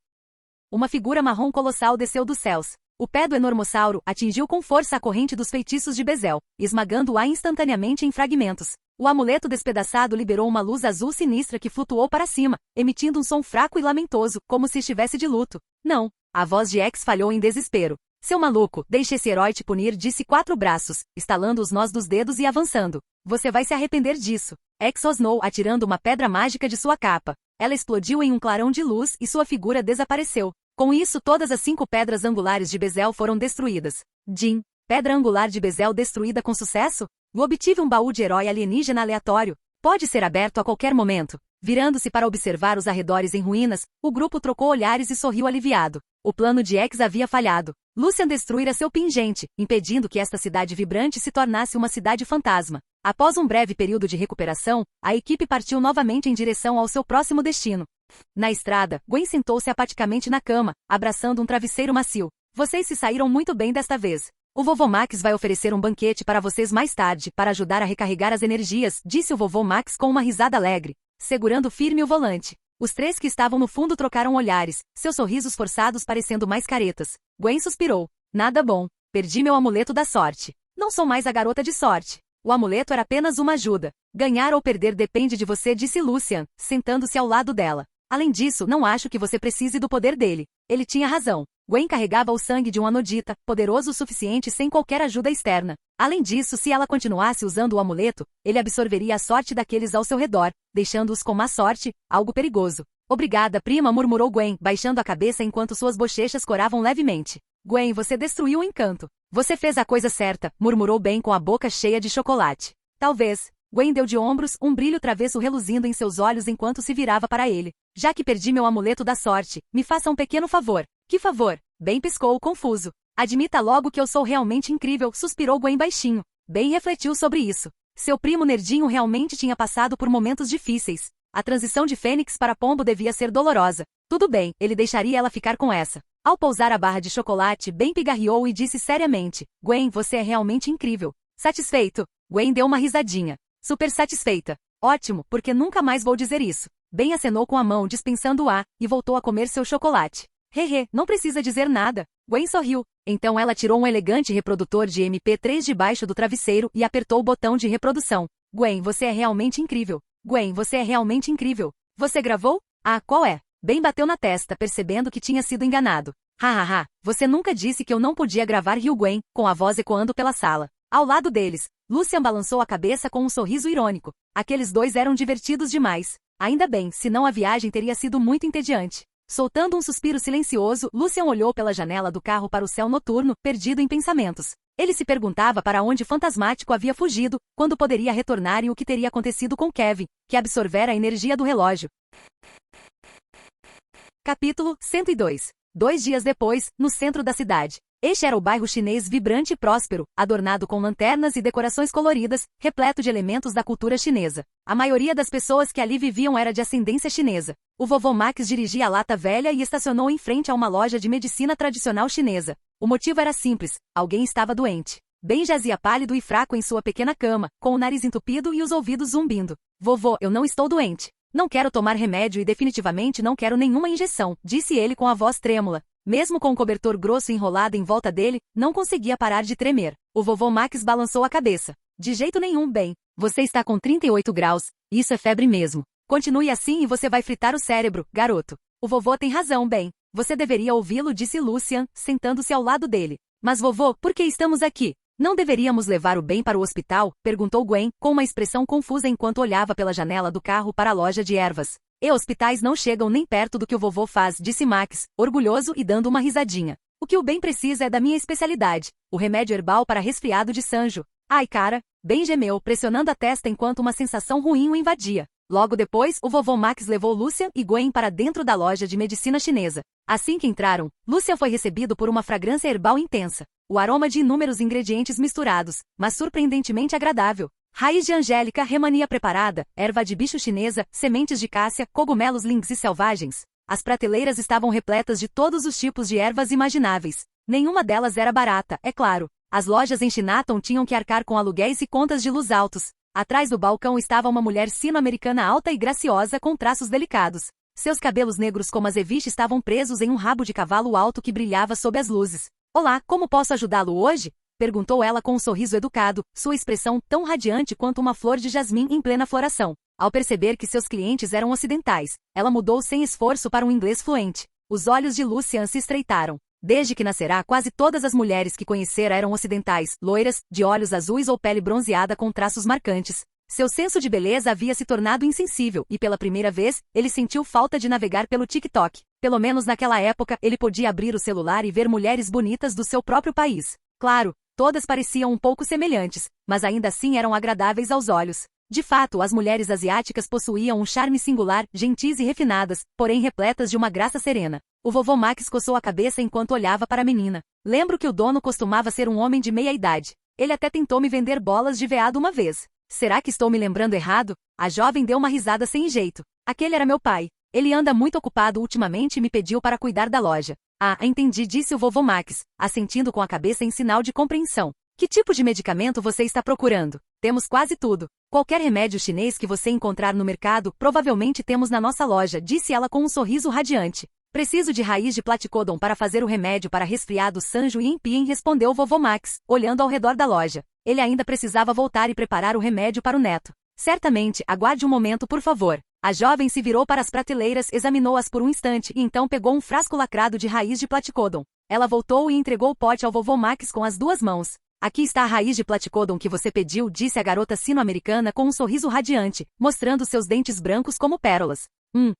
Uma figura marrom colossal desceu dos céus. O pé do enormossauro atingiu com força a corrente dos feitiços de Bezel, esmagando-a instantaneamente em fragmentos. O amuleto despedaçado liberou uma luz azul sinistra que flutuou para cima, emitindo um som fraco e lamentoso, como se estivesse de luto. Não! A voz de X falhou em desespero. Seu maluco, deixe esse herói te punir, disse 4 braços, estalando os nós dos dedos e avançando. Você vai se arrepender disso. X rosnou, atirando uma pedra mágica de sua capa. Ela explodiu em um clarão de luz e sua figura desapareceu. Com isso, todas as 5 pedras angulares de Bezel foram destruídas. Jin, pedra angular de Bezel destruída com sucesso? Obtive um baú de herói alienígena aleatório. Pode ser aberto a qualquer momento. Virando-se para observar os arredores em ruínas, o grupo trocou olhares e sorriu aliviado. O plano de X havia falhado. Lucian destruíra seu pingente, impedindo que esta cidade vibrante se tornasse uma cidade fantasma. Após um breve período de recuperação, a equipe partiu novamente em direção ao seu próximo destino. Na estrada, Gwen sentou-se apaticamente na cama, abraçando um travesseiro macio. Vocês se saíram muito bem desta vez. O vovô Max vai oferecer um banquete para vocês mais tarde, para ajudar a recarregar as energias, disse o vovô Max com uma risada alegre, segurando firme o volante. Os 3 que estavam no fundo trocaram olhares, seus sorrisos forçados parecendo mais caretas. Gwen suspirou. Nada bom. Perdi meu amuleto da sorte. Não sou mais a garota de sorte. O amuleto era apenas uma ajuda. Ganhar ou perder depende de você, disse Lucian, sentando-se ao lado dela. Além disso, não acho que você precise do poder dele. Ele tinha razão. Gwen carregava o sangue de um Anodita, poderoso o suficiente sem qualquer ajuda externa. Além disso, se ela continuasse usando o amuleto, ele absorveria a sorte daqueles ao seu redor, deixando-os com má sorte, algo perigoso. Obrigada, prima, murmurou Gwen, baixando a cabeça enquanto suas bochechas coravam levemente. Gwen, você destruiu o encanto. Você fez a coisa certa, murmurou Ben com a boca cheia de chocolate. Talvez. Gwen deu de ombros, um brilho travesso reluzindo em seus olhos enquanto se virava para ele. Já que perdi meu amuleto da sorte, me faça um pequeno favor. Que favor? Ben piscou, confuso. Admita logo que eu sou realmente incrível, suspirou Gwen baixinho. Ben refletiu sobre isso. Seu primo nerdinho realmente tinha passado por momentos difíceis. A transição de Fênix para Pombo devia ser dolorosa. Tudo bem, ele deixaria ela ficar com essa. Ao pousar a barra de chocolate, Ben pigarreou e disse seriamente, Gwen, você é realmente incrível. Satisfeito? Gwen deu uma risadinha. Super satisfeita. Ótimo, porque nunca mais vou dizer isso. Ben acenou com a mão dispensando-a, e voltou a comer seu chocolate. Hehe, não precisa dizer nada. Gwen sorriu. Então ela tirou um elegante reprodutor de MP3 debaixo do travesseiro e apertou o botão de reprodução. Gwen, você é realmente incrível. Gwen, você é realmente incrível. Você gravou? Ah, qual é? Ben bateu na testa, percebendo que tinha sido enganado. Hahaha, você nunca disse que eu não podia gravar, riu Gwen, com a voz ecoando pela sala. Ao lado deles, Lucian balançou a cabeça com um sorriso irônico. Aqueles 2 eram divertidos demais. Ainda bem, senão a viagem teria sido muito entediante. Soltando um suspiro silencioso, Lucian olhou pela janela do carro para o céu noturno, perdido em pensamentos. Ele se perguntava para onde o Fantasmático havia fugido, quando poderia retornar e o que teria acontecido com Kevin, que absorvera a energia do relógio. Capítulo 102. 2 dias depois, no centro da cidade. Este era o bairro chinês vibrante e próspero, adornado com lanternas e decorações coloridas, repleto de elementos da cultura chinesa. A maioria das pessoas que ali viviam era de ascendência chinesa. O vovô Max dirigia a lata velha e estacionou em frente a uma loja de medicina tradicional chinesa. O motivo era simples, alguém estava doente. Ben jazia pálido e fraco em sua pequena cama, com o nariz entupido e os ouvidos zumbindo. Vovô, eu não estou doente. Não quero tomar remédio e definitivamente não quero nenhuma injeção, disse ele com a voz trêmula. Mesmo com o cobertor grosso enrolado em volta dele, não conseguia parar de tremer. O vovô Max balançou a cabeça. De jeito nenhum, Ben. Você está com 38 graus. Isso é febre mesmo. Continue assim e você vai fritar o cérebro, garoto. O vovô tem razão, Ben. Você deveria ouvi-lo, disse Lucian, sentando-se ao lado dele. Mas vovô, por que estamos aqui? Não deveríamos levar o Ben para o hospital? Perguntou Gwen, com uma expressão confusa enquanto olhava pela janela do carro para a loja de ervas. E hospitais não chegam nem perto do que o vovô faz, disse Max, orgulhoso e dando uma risadinha. O que o Ben precisa é da minha especialidade, o remédio herbal para resfriado de Sanjo. Ai, cara, Ben gemeu, pressionando a testa enquanto uma sensação ruim o invadia. Logo depois, o vovô Max levou Lucian e Gwen para dentro da loja de medicina chinesa. Assim que entraram, Lucian foi recebido por uma fragrância herbal intensa. O aroma de inúmeros ingredientes misturados, mas surpreendentemente agradável. Raiz de angélica, remania preparada, erva de bicho chinesa, sementes de cássia, cogumelos lynx e selvagens. As prateleiras estavam repletas de todos os tipos de ervas imagináveis. Nenhuma delas era barata, é claro. As lojas em Chinatown tinham que arcar com aluguéis e contas de luz altos. Atrás do balcão estava uma mulher sino-americana alta e graciosa com traços delicados. Seus cabelos negros como azeviche estavam presos em um rabo de cavalo alto que brilhava sob as luzes. Olá, como posso ajudá-lo hoje? Perguntou ela com um sorriso educado, sua expressão tão radiante quanto uma flor de jasmim em plena floração. Ao perceber que seus clientes eram ocidentais, ela mudou sem esforço para um inglês fluente. Os olhos de Lucian se estreitaram. Desde que nascerá, quase todas as mulheres que conhecera eram ocidentais, loiras, de olhos azuis ou pele bronzeada com traços marcantes. Seu senso de beleza havia se tornado insensível e pela primeira vez, ele sentiu falta de navegar pelo TikTok. Pelo menos naquela época, ele podia abrir o celular e ver mulheres bonitas do seu próprio país. Claro, todas pareciam um pouco semelhantes, mas ainda assim eram agradáveis aos olhos. De fato, as mulheres asiáticas possuíam um charme singular, gentis e refinadas, porém repletas de uma graça serena. O vovô Max coçou a cabeça enquanto olhava para a menina. Lembro que o dono costumava ser um homem de meia idade. Ele até tentou me vender bolas de veado uma vez. Será que estou me lembrando errado? A jovem deu uma risada sem jeito. Aquele era meu pai. Ele anda muito ocupado ultimamente e me pediu para cuidar da loja. Ah, entendi, disse o vovô Max, assentindo com a cabeça em sinal de compreensão. Que tipo de medicamento você está procurando? Temos quase tudo. Qualquer remédio chinês que você encontrar no mercado, provavelmente temos na nossa loja, disse ela com um sorriso radiante. Preciso de raiz de platicodon para fazer o remédio para resfriado Sanjo e Empien, respondeu o vovô Max, olhando ao redor da loja. Ele ainda precisava voltar e preparar o remédio para o neto. Certamente, aguarde um momento, por favor. A jovem se virou para as prateleiras, examinou-as por um instante e então pegou um frasco lacrado de raiz de platicodon. Ela voltou e entregou o pote ao vovô Max com as duas mãos. Aqui está a raiz de platicodon que você pediu, disse a garota sino-americana com um sorriso radiante, mostrando seus dentes brancos como pérolas.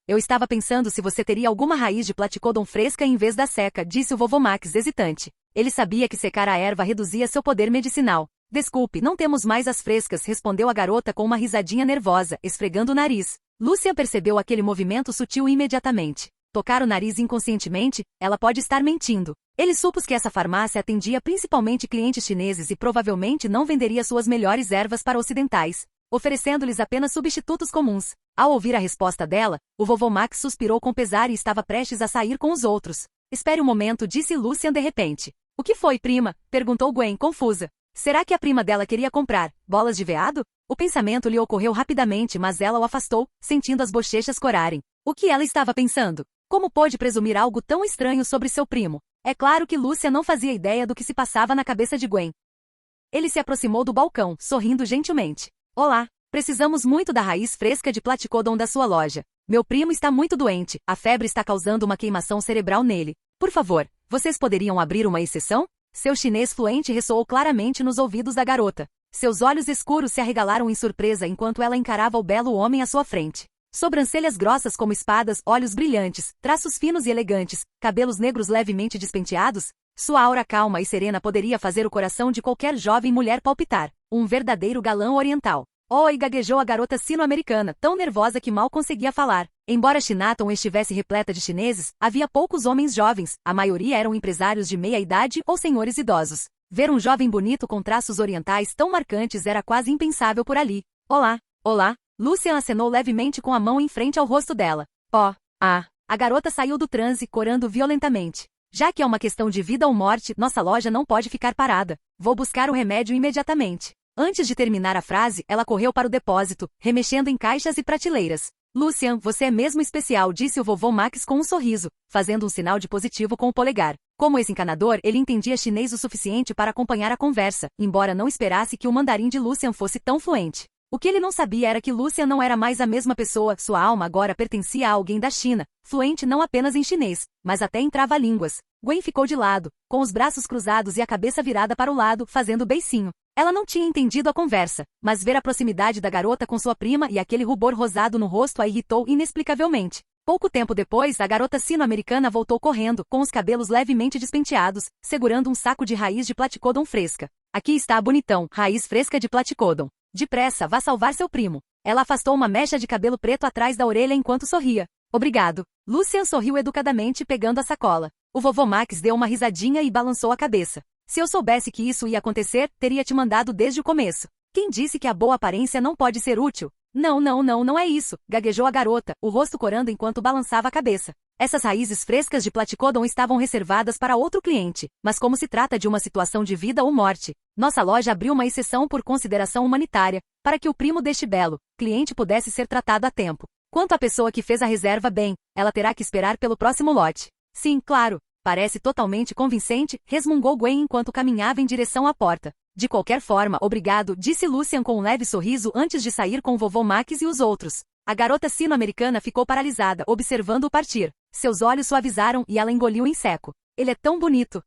Eu estava pensando se você teria alguma raiz de platicodon fresca em vez da seca, disse o vovô Max hesitante. Ele sabia que secar a erva reduzia seu poder medicinal. Desculpe, não temos mais as frescas, respondeu a garota com uma risadinha nervosa, esfregando o nariz. Lucian percebeu aquele movimento sutil imediatamente. Tocar o nariz inconscientemente, ela pode estar mentindo. Ele supôs que essa farmácia atendia principalmente clientes chineses e provavelmente não venderia suas melhores ervas para ocidentais, oferecendo-lhes apenas substitutos comuns. Ao ouvir a resposta dela, o vovô Max suspirou com pesar e estava prestes a sair com os outros. Espere um momento, disse Lucian de repente. O que foi, prima? Perguntou Gwen, confusa. Será que a prima dela queria comprar bolas de veado? O pensamento lhe ocorreu rapidamente, mas ela o afastou, sentindo as bochechas corarem. O que ela estava pensando? Como pôde presumir algo tão estranho sobre seu primo? É claro que Lucian não fazia ideia do que se passava na cabeça de Gwen. Ele se aproximou do balcão, sorrindo gentilmente. Olá, precisamos muito da raiz fresca de platicodon da sua loja. Meu primo está muito doente, a febre está causando uma queimação cerebral nele. Por favor, vocês poderiam abrir uma exceção? Seu chinês fluente ressoou claramente nos ouvidos da garota. Seus olhos escuros se arregalaram em surpresa enquanto ela encarava o belo homem à sua frente. Sobrancelhas grossas como espadas, olhos brilhantes, traços finos e elegantes, cabelos negros levemente despenteados. Sua aura calma e serena poderia fazer o coração de qualquer jovem mulher palpitar. Um verdadeiro galã oriental. Oi, gaguejou a garota sino-americana, tão nervosa que mal conseguia falar. Embora Chinatown estivesse repleta de chineses, havia poucos homens jovens, a maioria eram empresários de meia idade ou senhores idosos. Ver um jovem bonito com traços orientais tão marcantes era quase impensável por ali. Olá, olá. Lucian acenou levemente com a mão em frente ao rosto dela. A garota saiu do transe, corando violentamente. Já que é uma questão de vida ou morte, nossa loja não pode ficar parada. Vou buscar o remédio imediatamente. Antes de terminar a frase, ela correu para o depósito, remexendo em caixas e prateleiras. Lucian, você é mesmo especial, disse o vovô Max com um sorriso, fazendo um sinal de positivo com o polegar. Como ex-encanador, ele entendia chinês o suficiente para acompanhar a conversa, embora não esperasse que o mandarim de Lucian fosse tão fluente. O que ele não sabia era que Lucian não era mais a mesma pessoa, sua alma agora pertencia a alguém da China, fluente não apenas em chinês, mas até em trava-línguas. Gwen ficou de lado, com os braços cruzados e a cabeça virada para o lado, fazendo beicinho. Ela não tinha entendido a conversa, mas ver a proximidade da garota com sua prima e aquele rubor rosado no rosto a irritou inexplicavelmente. Pouco tempo depois, a garota sino-americana voltou correndo, com os cabelos levemente despenteados, segurando um saco de raiz de platicodon fresca. Aqui está a bonitão, raiz fresca de platicodon. Depressa, vá salvar seu primo. Ela afastou uma mecha de cabelo preto atrás da orelha enquanto sorria. Obrigado. Lucian sorriu educadamente pegando a sacola. O vovô Max deu uma risadinha e balançou a cabeça. Se eu soubesse que isso ia acontecer, teria te mandado desde o começo. Quem disse que a boa aparência não pode ser útil? Não é isso, gaguejou a garota, o rosto corando enquanto balançava a cabeça. Essas raízes frescas de platicodon estavam reservadas para outro cliente, mas como se trata de uma situação de vida ou morte, nossa loja abriu uma exceção por consideração humanitária, para que o primo deste belo cliente pudesse ser tratado a tempo. Quanto à pessoa que fez a reserva, bem, ela terá que esperar pelo próximo lote. Sim, claro, parece totalmente convincente, resmungou Gwen enquanto caminhava em direção à porta. De qualquer forma, obrigado, disse Lucian com um leve sorriso antes de sair com o vovô Max e os outros. A garota sino-americana ficou paralisada, observando-o partir. Seus olhos suavizaram e ela engoliu em seco. Ele é tão bonito.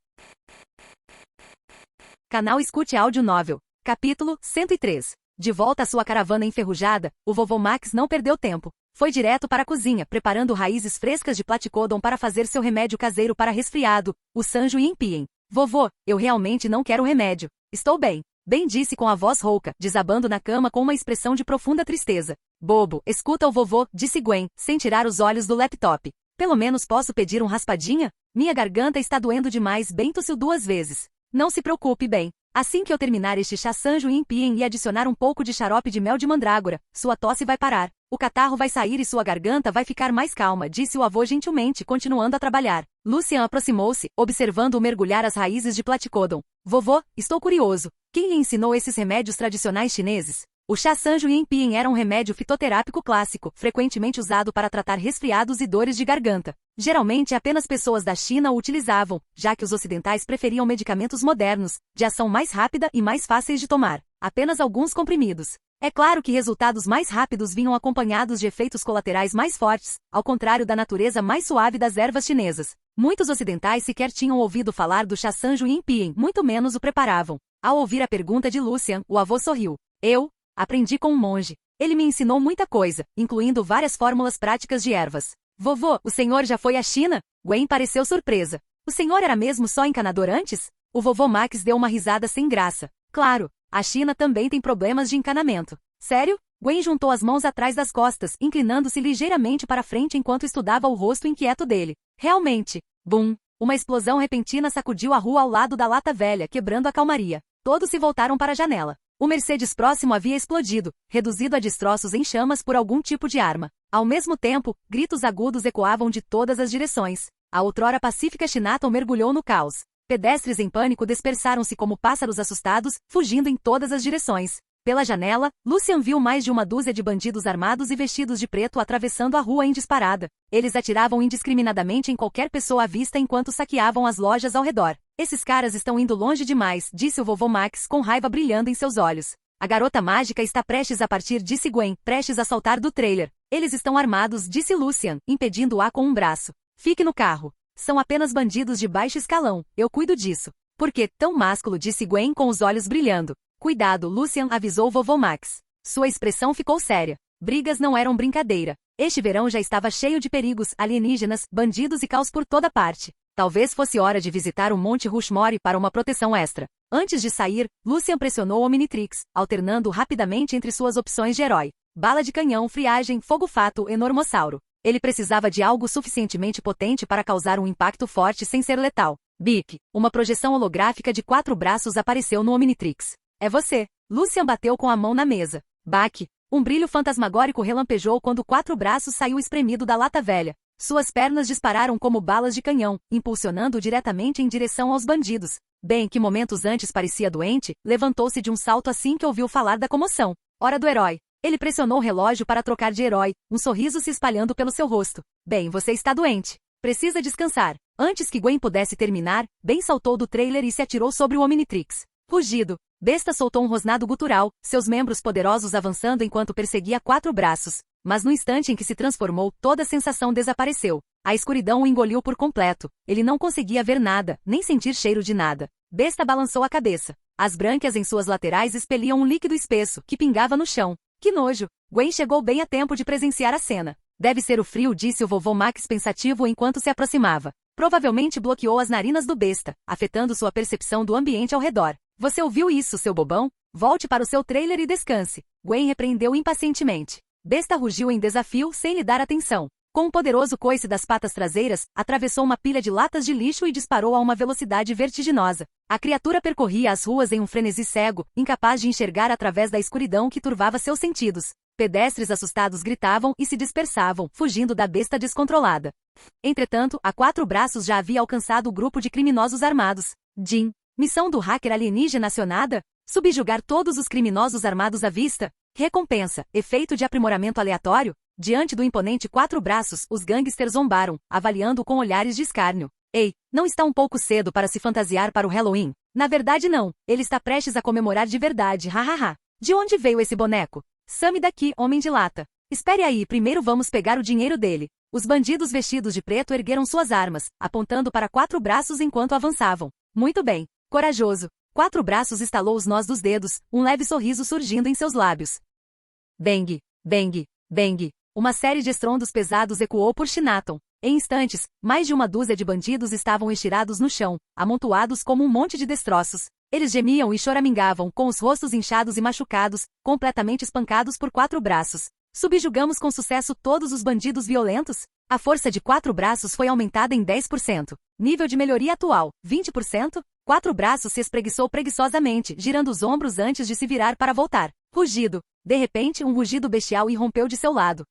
Canal Escute Áudio Novel. Capítulo 103. De volta à sua caravana enferrujada, o vovô Max não perdeu tempo. Foi direto para a cozinha, preparando raízes frescas de platicodon para fazer seu remédio caseiro para resfriado, o Sanjo e Empiem. Vovô, eu realmente não quero remédio. Estou bem. Bem disse com a voz rouca, desabando na cama com uma expressão de profunda tristeza. Bobo, escuta o vovô, disse Gwen, sem tirar os olhos do laptop. Pelo menos posso pedir um raspadinha? Minha garganta está doendo demais, bem tossiu 2 vezes. Não se preocupe, bem. Assim que eu terminar este chá Sanjo e Empiem e adicionar um pouco de xarope de mel de mandrágora, sua tosse vai parar. O catarro vai sair e sua garganta vai ficar mais calma, disse o avô gentilmente, continuando a trabalhar. Lucian aproximou-se, observando-o mergulhar as raízes de platicodon. Vovô, estou curioso. Quem lhe ensinou esses remédios tradicionais chineses? O chá Sanjo e Empiem era um remédio fitoterápico clássico, frequentemente usado para tratar resfriados e dores de garganta. Geralmente apenas pessoas da China o utilizavam, já que os ocidentais preferiam medicamentos modernos, de ação mais rápida e mais fáceis de tomar. Apenas alguns comprimidos. É claro que resultados mais rápidos vinham acompanhados de efeitos colaterais mais fortes, ao contrário da natureza mais suave das ervas chinesas. Muitos ocidentais sequer tinham ouvido falar do chá Sanjo e Empiem, muito menos o preparavam. Ao ouvir a pergunta de Lucian, o avô sorriu. Eu aprendi com um monge. Ele me ensinou muita coisa, incluindo várias fórmulas práticas de ervas. Vovô, o senhor já foi à China? Gwen pareceu surpresa. O senhor era mesmo só encanador antes? O vovô Max deu uma risada sem graça. Claro, a China também tem problemas de encanamento. Sério? Gwen juntou as mãos atrás das costas, inclinando-se ligeiramente para frente enquanto estudava o rosto inquieto dele. Realmente. Bum! Uma explosão repentina sacudiu a rua ao lado da lata velha, quebrando a calmaria. Todos se voltaram para a janela. O Mercedes próximo havia explodido, reduzido a destroços em chamas por algum tipo de arma. Ao mesmo tempo, gritos agudos ecoavam de todas as direções. A outrora pacífica Chinatown mergulhou no caos. Pedestres em pânico dispersaram-se como pássaros assustados, fugindo em todas as direções. Pela janela, Lucian viu mais de uma dúzia de bandidos armados e vestidos de preto atravessando a rua em disparada. Eles atiravam indiscriminadamente em qualquer pessoa à vista enquanto saqueavam as lojas ao redor. Esses caras estão indo longe demais, disse o vovô Max com raiva brilhando em seus olhos. A garota mágica está prestes a partir, disse Gwen, prestes a saltar do trailer. Eles estão armados, disse Lucian, impedindo-a com um braço. Fique no carro. São apenas bandidos de baixo escalão, eu cuido disso. Por que tão másculo, disse Gwen com os olhos brilhando. Cuidado, Lucian, avisou o vovô Max. Sua expressão ficou séria. Brigas não eram brincadeira. Este verão já estava cheio de perigos, alienígenas, bandidos e caos por toda parte. Talvez fosse hora de visitar o Monte Rushmore para uma proteção extra. Antes de sair, Lucian pressionou o Omnitrix, alternando rapidamente entre suas opções de herói. Bala de canhão, friagem, fogo-fato, enormossauro. Ele precisava de algo suficientemente potente para causar um impacto forte sem ser letal. Bip! Uma projeção holográfica de 4 braços apareceu no Omnitrix. É você. Lucian bateu com a mão na mesa. Baque. Um brilho fantasmagórico relampejou quando 4 braços saiu espremido da lata velha. Suas pernas dispararam como balas de canhão, impulsionando-o diretamente em direção aos bandidos. Bem, que momentos antes parecia doente, levantou-se de um salto assim que ouviu falar da comoção. Hora do herói. Ele pressionou o relógio para trocar de herói, um sorriso se espalhando pelo seu rosto. Bem, você está doente. Precisa descansar. Antes que Gwen pudesse terminar, Ben saltou do trailer e se atirou sobre o Omnitrix. Rugido. Besta soltou um rosnado gutural, seus membros poderosos avançando enquanto perseguia 4 braços. Mas no instante em que se transformou, toda a sensação desapareceu. A escuridão o engoliu por completo. Ele não conseguia ver nada, nem sentir cheiro de nada. Besta balançou a cabeça. As brânquias em suas laterais expeliam um líquido espesso, que pingava no chão. Que nojo! Gwen chegou bem a tempo de presenciar a cena. Deve ser o frio, disse o vovô Max pensativo enquanto se aproximava. Provavelmente bloqueou as narinas do besta, afetando sua percepção do ambiente ao redor. Você ouviu isso, seu bobão? Volte para o seu trailer e descanse. Gwen repreendeu impacientemente. Besta rugiu em desafio sem lhe dar atenção. Com um poderoso coice das patas traseiras, atravessou uma pilha de latas de lixo e disparou a uma velocidade vertiginosa. A criatura percorria as ruas em um frenesi cego, incapaz de enxergar através da escuridão que turvava seus sentidos. Pedestres assustados gritavam e se dispersavam, fugindo da besta descontrolada. Entretanto, a 4 braços já havia alcançado o grupo de criminosos armados. Jim. Missão do hacker alienígena acionada? Subjugar todos os criminosos armados à vista? Recompensa, efeito de aprimoramento aleatório? Diante do imponente 4 braços, os gangsters zombaram, avaliando-o com olhares de escárnio. Ei, não está um pouco cedo para se fantasiar para o Halloween? Na verdade não, ele está prestes a comemorar de verdade, hahaha. De onde veio esse boneco? Some daqui, homem de lata. Espere aí, primeiro vamos pegar o dinheiro dele. Os bandidos vestidos de preto ergueram suas armas, apontando para 4 braços enquanto avançavam. Muito bem, corajoso. 4 braços estalou os nós dos dedos, um leve sorriso surgindo em seus lábios. Bang, bang, bang. Uma série de estrondos pesados ecoou por Chinatown. Em instantes, mais de uma dúzia de bandidos estavam estirados no chão, amontoados como um monte de destroços. Eles gemiam e choramingavam, com os rostos inchados e machucados, completamente espancados por 4 braços. Subjugamos com sucesso todos os bandidos violentos? A força de 4 braços foi aumentada em 10%. Nível de melhoria atual, 20%? 4 braços se espreguiçou preguiçosamente, girando os ombros antes de se virar para voltar. Rugido. De repente, um rugido bestial irrompeu de seu lado.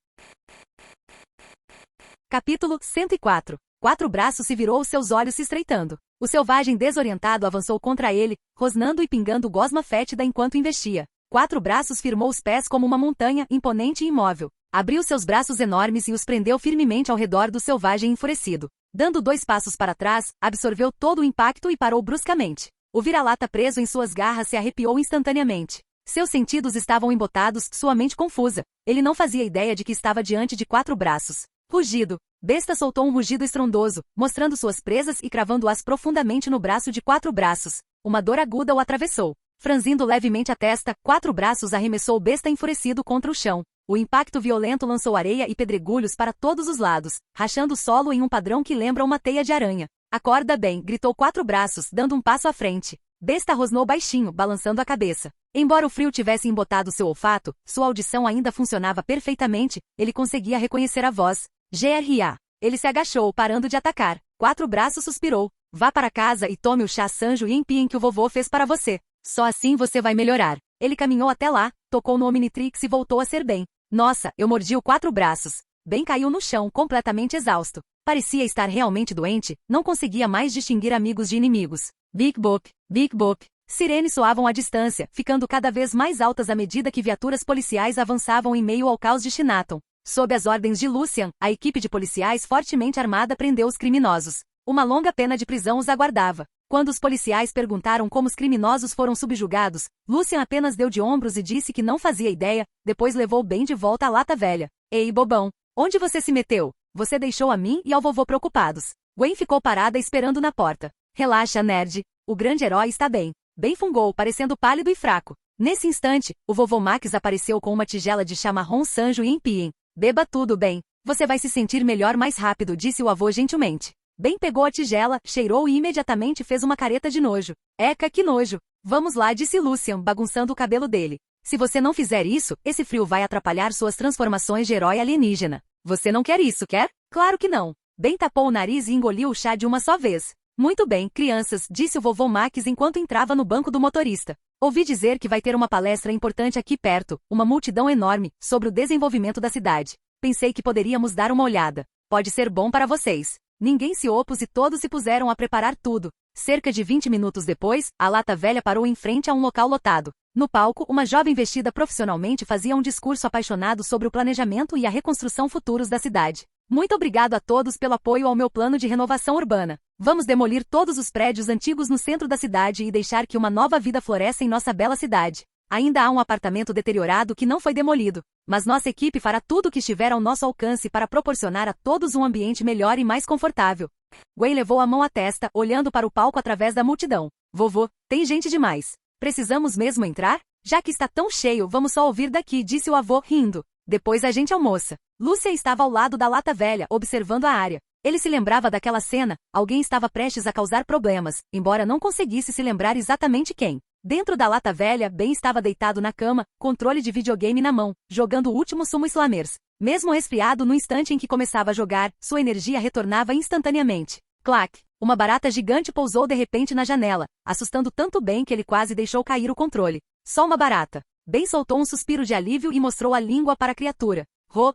Capítulo 104. 4 braços se virou, seus olhos se estreitando. O selvagem desorientado avançou contra ele, rosnando e pingando gosma fétida enquanto investia. 4 braços firmou os pés como uma montanha, imponente e imóvel. Abriu seus braços enormes e os prendeu firmemente ao redor do selvagem enfurecido. Dando 2 passos para trás, absorveu todo o impacto e parou bruscamente. O vira-lata preso em suas garras se arrepiou instantaneamente. Seus sentidos estavam embotados, sua mente confusa. Ele não fazia ideia de que estava diante de 4 braços. Rugido. Besta soltou um rugido estrondoso, mostrando suas presas e cravando-as profundamente no braço de 4 braços. Uma dor aguda o atravessou. Franzindo levemente a testa, 4 braços arremessou Besta enfurecido contra o chão. O impacto violento lançou areia e pedregulhos para todos os lados, rachando o solo em um padrão que lembra uma teia de aranha. Acorda bem, gritou 4 braços, dando um passo à frente. Besta rosnou baixinho, balançando a cabeça. Embora o frio tivesse embotado seu olfato, sua audição ainda funcionava perfeitamente, ele conseguia reconhecer a voz. GRA. Ele se agachou, parando de atacar. 4 braços suspirou. Vá para casa e tome o chá Sanjo e Empiem que o vovô fez para você. Só assim você vai melhorar. Ele caminhou até lá, tocou no Omnitrix e voltou a ser bem. Nossa, eu mordi o 4 braços. Ben caiu no chão, completamente exausto. Parecia estar realmente doente, não conseguia mais distinguir amigos de inimigos. Big Bop, Big Bop. Sirenes soavam à distância, ficando cada vez mais altas à medida que viaturas policiais avançavam em meio ao caos de Chinatown. Sob as ordens de Lucian, a equipe de policiais fortemente armada prendeu os criminosos. Uma longa pena de prisão os aguardava. Quando os policiais perguntaram como os criminosos foram subjugados, Lucian apenas deu de ombros e disse que não fazia ideia, depois levou Ben de volta à lata velha. Ei, bobão! Onde você se meteu? Você deixou a mim e ao vovô preocupados. Gwen ficou parada esperando na porta. Relaxa, nerd. O grande herói está bem. Ben fungou, parecendo pálido e fraco. Nesse instante, o vovô Max apareceu com uma tigela de chá marrom Sanjo e Empiem. Beba tudo, Ben. Você vai se sentir melhor mais rápido, disse o avô gentilmente. Ben pegou a tigela, cheirou e imediatamente fez uma careta de nojo. Eca, que nojo! Vamos lá, disse Lucian, bagunçando o cabelo dele. Se você não fizer isso, esse frio vai atrapalhar suas transformações de herói alienígena. Você não quer isso, quer? Claro que não. Ben tapou o nariz e engoliu o chá de uma só vez. Muito bem, crianças, disse o vovô Max enquanto entrava no banco do motorista. Ouvi dizer que vai ter uma palestra importante aqui perto, uma multidão enorme, sobre o desenvolvimento da cidade. Pensei que poderíamos dar uma olhada. Pode ser bom para vocês. Ninguém se opôs e todos se puseram a preparar tudo. Cerca de 20 minutos depois, a lata velha parou em frente a um local lotado. No palco, uma jovem vestida profissionalmente fazia um discurso apaixonado sobre o planejamento e a reconstrução futuros da cidade. Muito obrigado a todos pelo apoio ao meu plano de renovação urbana. Vamos demolir todos os prédios antigos no centro da cidade e deixar que uma nova vida floresça em nossa bela cidade. Ainda há um apartamento deteriorado que não foi demolido, mas nossa equipe fará tudo o que estiver ao nosso alcance para proporcionar a todos um ambiente melhor e mais confortável. Gwen levou a mão à testa, olhando para o palco através da multidão. Vovô, tem gente demais. Precisamos mesmo entrar? Já que está tão cheio, vamos só ouvir daqui, disse o avô, rindo. Depois a gente almoça. Lúcia estava ao lado da lata velha, observando a área. Ele se lembrava daquela cena, alguém estava prestes a causar problemas, embora não conseguisse se lembrar exatamente quem. Dentro da lata velha, Ben estava deitado na cama, controle de videogame na mão, jogando o último sumo Slammers. Mesmo resfriado no instante em que começava a jogar, sua energia retornava instantaneamente. Clac! Uma barata gigante pousou de repente na janela, assustando tanto Ben que ele quase deixou cair o controle. Só uma barata. Ben soltou um suspiro de alívio e mostrou a língua para a criatura.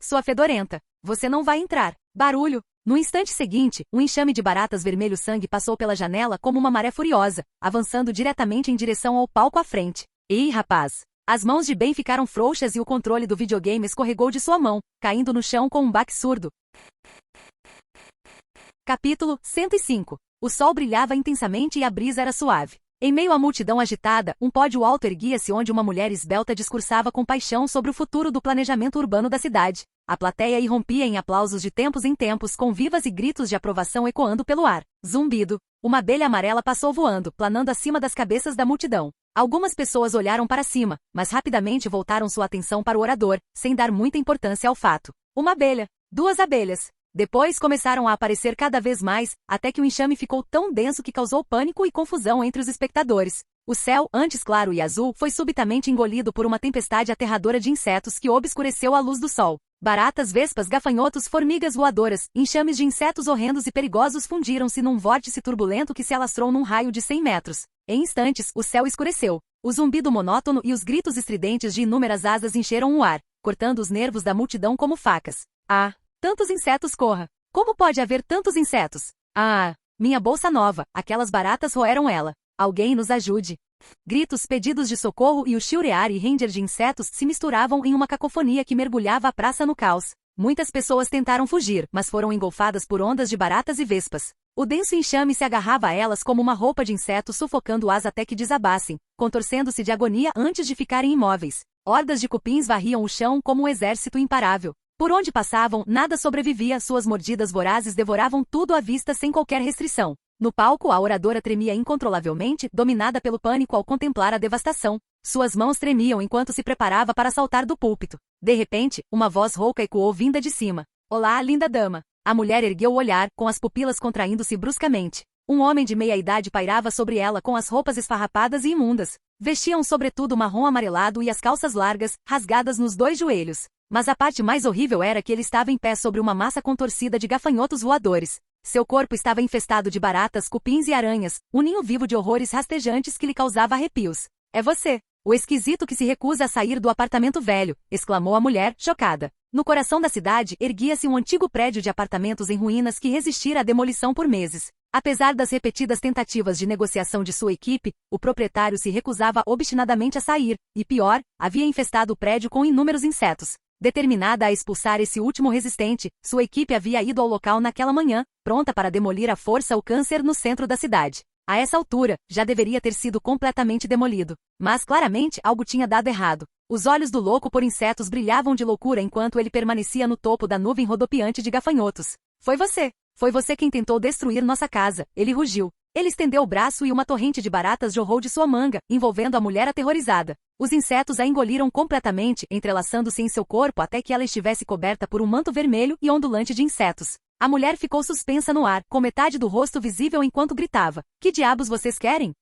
Sua fedorenta. Você não vai entrar. Barulho. No instante seguinte, um enxame de baratas vermelho-sangue passou pela janela como uma maré furiosa, avançando diretamente em direção ao palco à frente. Ei, rapaz! As mãos de Ben ficaram frouxas e o controle do videogame escorregou de sua mão, caindo no chão com um baque surdo. Capítulo 105. O sol brilhava intensamente e a brisa era suave. Em meio à multidão agitada, um pódio alto erguia-se onde uma mulher esbelta discursava com paixão sobre o futuro do planejamento urbano da cidade. A plateia irrompia em aplausos de tempos em tempos, com vivas e gritos de aprovação ecoando pelo ar. Zumbido. Uma abelha amarela passou voando, planando acima das cabeças da multidão. Algumas pessoas olharam para cima, mas rapidamente voltaram sua atenção para o orador, sem dar muita importância ao fato. Uma abelha. 2 abelhas. Depois começaram a aparecer cada vez mais, até que o enxame ficou tão denso que causou pânico e confusão entre os espectadores. O céu, antes claro e azul, foi subitamente engolido por uma tempestade aterradora de insetos que obscureceu a luz do sol. Baratas, vespas, gafanhotos, formigas voadoras, enxames de insetos horrendos e perigosos fundiram-se num vórtice turbulento que se alastrou num raio de 100 metros. Em instantes, o céu escureceu. O zumbido monótono e os gritos estridentes de inúmeras asas encheram o ar, cortando os nervos da multidão como facas. Ah! Tantos insetos, corra! Como pode haver tantos insetos? Ah! Minha bolsa nova, aquelas baratas roeram ela. Alguém nos ajude. Gritos, pedidos de socorro e o chiurear e render de insetos se misturavam em uma cacofonia que mergulhava a praça no caos. Muitas pessoas tentaram fugir, mas foram engolfadas por ondas de baratas e vespas. O denso enxame se agarrava a elas como uma roupa de inseto, sufocando-as até que desabassem, contorcendo-se de agonia antes de ficarem imóveis. Hordas de cupins varriam o chão como um exército imparável. Por onde passavam, nada sobrevivia, suas mordidas vorazes devoravam tudo à vista sem qualquer restrição. No palco, a oradora tremia incontrolavelmente, dominada pelo pânico ao contemplar a devastação. Suas mãos tremiam enquanto se preparava para saltar do púlpito. De repente, uma voz rouca ecoou vinda de cima. Olá, linda dama. A mulher ergueu o olhar, com as pupilas contraindo-se bruscamente. Um homem de meia idade pairava sobre ela com as roupas esfarrapadas e imundas. Vestia um sobretudo marrom amarelado e as calças largas, rasgadas nos 2 joelhos. Mas a parte mais horrível era que ele estava em pé sobre uma massa contorcida de gafanhotos voadores. Seu corpo estava infestado de baratas, cupins e aranhas, um ninho vivo de horrores rastejantes que lhe causava arrepios. É você, o esquisito que se recusa a sair do apartamento velho, exclamou a mulher, chocada. No coração da cidade, erguia-se um antigo prédio de apartamentos em ruínas que resistira à demolição por meses. Apesar das repetidas tentativas de negociação de sua equipe, o proprietário se recusava obstinadamente a sair, e pior, havia infestado o prédio com inúmeros insetos. Determinada a expulsar esse último resistente, sua equipe havia ido ao local naquela manhã, pronta para demolir à força o câncer no centro da cidade. A essa altura, já deveria ter sido completamente demolido. Mas claramente algo tinha dado errado. Os olhos do louco por insetos brilhavam de loucura enquanto ele permanecia no topo da nuvem rodopiante de gafanhotos. Foi você! Foi você quem tentou destruir nossa casa, ele rugiu. Ele estendeu o braço e uma torrente de baratas jorrou de sua manga, envolvendo a mulher aterrorizada. Os insetos a engoliram completamente, entrelaçando-se em seu corpo até que ela estivesse coberta por um manto vermelho e ondulante de insetos. A mulher ficou suspensa no ar, com metade do rosto visível enquanto gritava. Que diabos vocês querem?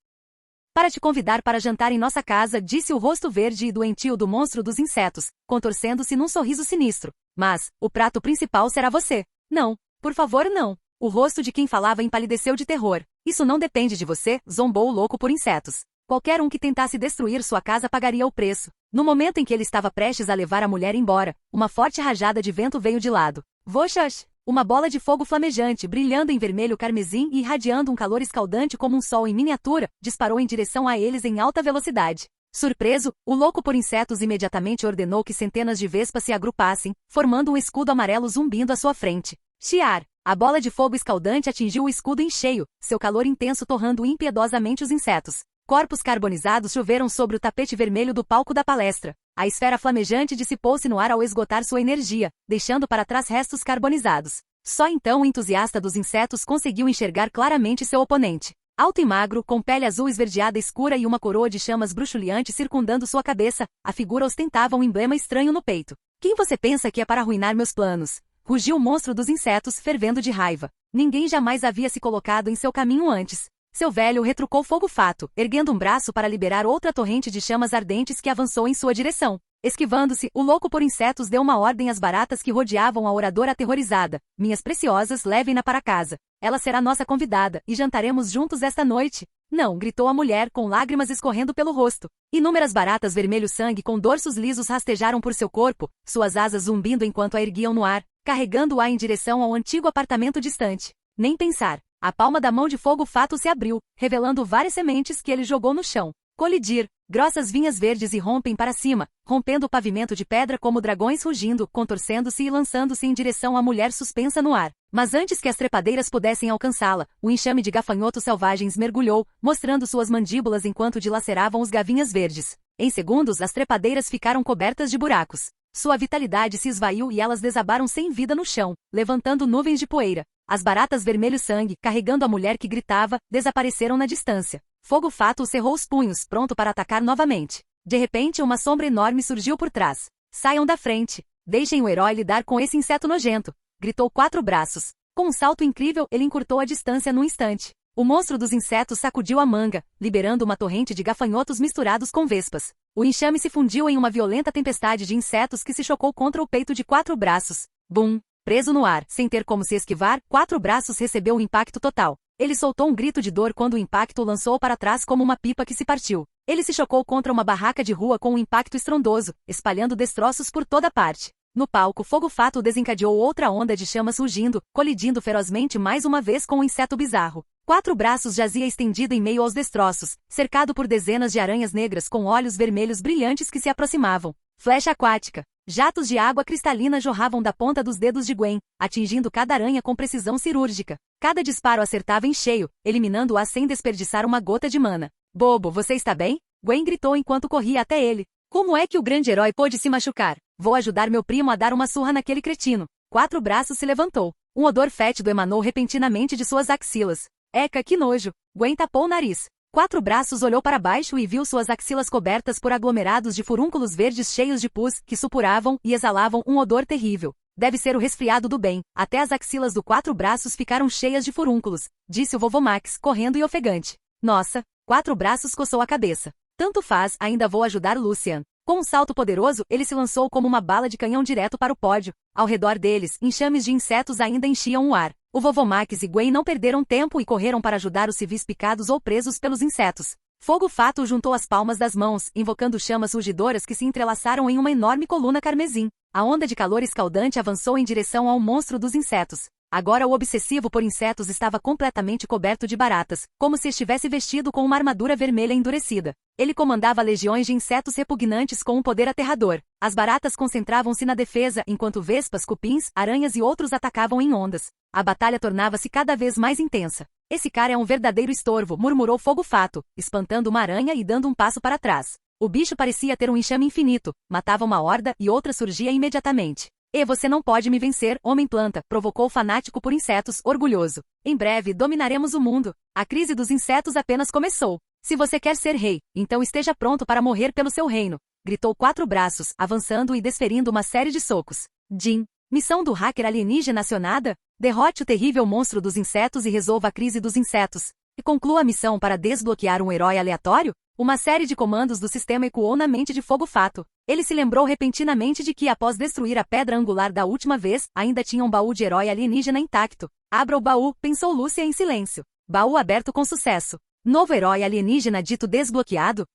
Para te convidar para jantar em nossa casa, disse o rosto verde e doentio do monstro dos insetos, contorcendo-se num sorriso sinistro. Mas, o prato principal será você. Não, por favor não. O rosto de quem falava empalideceu de terror. Isso não depende de você, zombou o louco por insetos. Qualquer um que tentasse destruir sua casa pagaria o preço. No momento em que ele estava prestes a levar a mulher embora, uma forte rajada de vento veio de lado. Voxax! Uma bola de fogo flamejante, brilhando em vermelho carmesim e irradiando um calor escaldante como um sol em miniatura, disparou em direção a eles em alta velocidade. Surpreso, o louco por insetos imediatamente ordenou que centenas de vespas se agrupassem, formando um escudo amarelo zumbindo à sua frente. Chiar! A bola de fogo escaldante atingiu o escudo em cheio, seu calor intenso torrando impiedosamente os insetos. Corpos carbonizados choveram sobre o tapete vermelho do palco da palestra. A esfera flamejante dissipou-se no ar ao esgotar sua energia, deixando para trás restos carbonizados. Só então o entusiasta dos insetos conseguiu enxergar claramente seu oponente. Alto e magro, com pele azul esverdeada escura e uma coroa de chamas bruxuleante circundando sua cabeça, a figura ostentava um emblema estranho no peito. Quem você pensa que é para arruinar meus planos? Rugiu o monstro dos insetos, fervendo de raiva. Ninguém jamais havia se colocado em seu caminho antes. Seu velho retrucou Fogo-Fato, erguendo um braço para liberar outra torrente de chamas ardentes que avançou em sua direção. Esquivando-se, o louco por insetos deu uma ordem às baratas que rodeavam a oradora aterrorizada. Minhas preciosas, levem-na para casa. Ela será nossa convidada, e jantaremos juntos esta noite. Não, gritou a mulher, com lágrimas escorrendo pelo rosto. Inúmeras baratas vermelho-sangue com dorsos lisos rastejaram por seu corpo, suas asas zumbindo enquanto a erguiam no ar, carregando-a em direção ao antigo apartamento distante. Nem pensar. A palma da mão de Fogo-Fato se abriu, revelando várias sementes que ele jogou no chão. Colidir. Grossas vinhas verdes irrompem para cima, rompendo o pavimento de pedra como dragões rugindo, contorcendo-se e lançando-se em direção à mulher suspensa no ar. Mas antes que as trepadeiras pudessem alcançá-la, o enxame de gafanhotos selvagens mergulhou, mostrando suas mandíbulas enquanto dilaceravam os gavinhas verdes. Em segundos, as trepadeiras ficaram cobertas de buracos. Sua vitalidade se esvaiu e elas desabaram sem vida no chão, levantando nuvens de poeira. As baratas vermelho-sangue, carregando a mulher que gritava, desapareceram na distância. Fogo-Fato cerrou os punhos, pronto para atacar novamente. De repente, uma sombra enorme surgiu por trás. Saiam da frente. Deixem o herói lidar com esse inseto nojento. Gritou Quatro Braços. Com um salto incrível, ele encurtou a distância num instante. O monstro dos insetos sacudiu a manga, liberando uma torrente de gafanhotos misturados com vespas. O enxame se fundiu em uma violenta tempestade de insetos que se chocou contra o peito de Quatro Braços. Bum! Preso no ar, sem ter como se esquivar, Quatro Braços recebeu um impacto total. Ele soltou um grito de dor quando o impacto o lançou para trás como uma pipa que se partiu. Ele se chocou contra uma barraca de rua com um impacto estrondoso, espalhando destroços por toda parte. No palco, Fogo-Fato desencadeou outra onda de chamas rugindo, colidindo ferozmente mais uma vez com um inseto bizarro. Quatro Braços jazia estendido em meio aos destroços, cercado por dezenas de aranhas negras com olhos vermelhos brilhantes que se aproximavam. Flecha aquática. Jatos de água cristalina jorravam da ponta dos dedos de Gwen, atingindo cada aranha com precisão cirúrgica. Cada disparo acertava em cheio, eliminando-a sem desperdiçar uma gota de mana. Bobo, você está bem? Gwen gritou enquanto corria até ele. Como é que o grande herói pôde se machucar? Vou ajudar meu primo a dar uma surra naquele cretino. Quatro Braços se levantou. Um odor fétido emanou repentinamente de suas axilas. Eca, que nojo! Gwen tapou o nariz. Quatro Braços olhou para baixo e viu suas axilas cobertas por aglomerados de furúnculos verdes cheios de pus, que supuravam e exalavam um odor terrível. Deve ser o resfriado do bem. Até as axilas do Quatro Braços ficaram cheias de furúnculos, disse o vovô Max, correndo e ofegante. Nossa! Quatro Braços coçou a cabeça. Tanto faz, ainda vou ajudar Lucian. Com um salto poderoso, ele se lançou como uma bala de canhão direto para o pódio. Ao redor deles, enxames de insetos ainda enchiam o ar. O vovô Max e Gwen não perderam tempo e correram para ajudar os civis picados ou presos pelos insetos. Fogo-Fato juntou as palmas das mãos, invocando chamas rugidoras que se entrelaçaram em uma enorme coluna carmesim. A onda de calor escaldante avançou em direção ao monstro dos insetos. Agora o obsessivo por insetos estava completamente coberto de baratas, como se estivesse vestido com uma armadura vermelha endurecida. Ele comandava legiões de insetos repugnantes com um poder aterrador. As baratas concentravam-se na defesa, enquanto vespas, cupins, aranhas e outros atacavam em ondas. A batalha tornava-se cada vez mais intensa. Esse cara é um verdadeiro estorvo, murmurou Fogo-Fato, espantando uma aranha e dando um passo para trás. O bicho parecia ter um enxame infinito, matava uma horda e outra surgia imediatamente. E você não pode me vencer, Homem-Planta, provocou o fanático por insetos, orgulhoso. Em breve dominaremos o mundo. A crise dos insetos apenas começou. Se você quer ser rei, então esteja pronto para morrer pelo seu reino, gritou Quatro Braços, avançando e desferindo uma série de socos. Jim. Missão do hacker alienígena acionada? Derrote o terrível monstro dos insetos e resolva a crise dos insetos. E conclua a missão para desbloquear um herói aleatório? Uma série de comandos do sistema ecoou na mente de Fogo-Fato. Ele se lembrou repentinamente de que, após destruir a pedra angular da última vez, ainda tinha um baú de herói alienígena intacto. Abra o baú, pensou Lúcia em silêncio. Baú aberto com sucesso. Novo herói alienígena dito desbloqueado?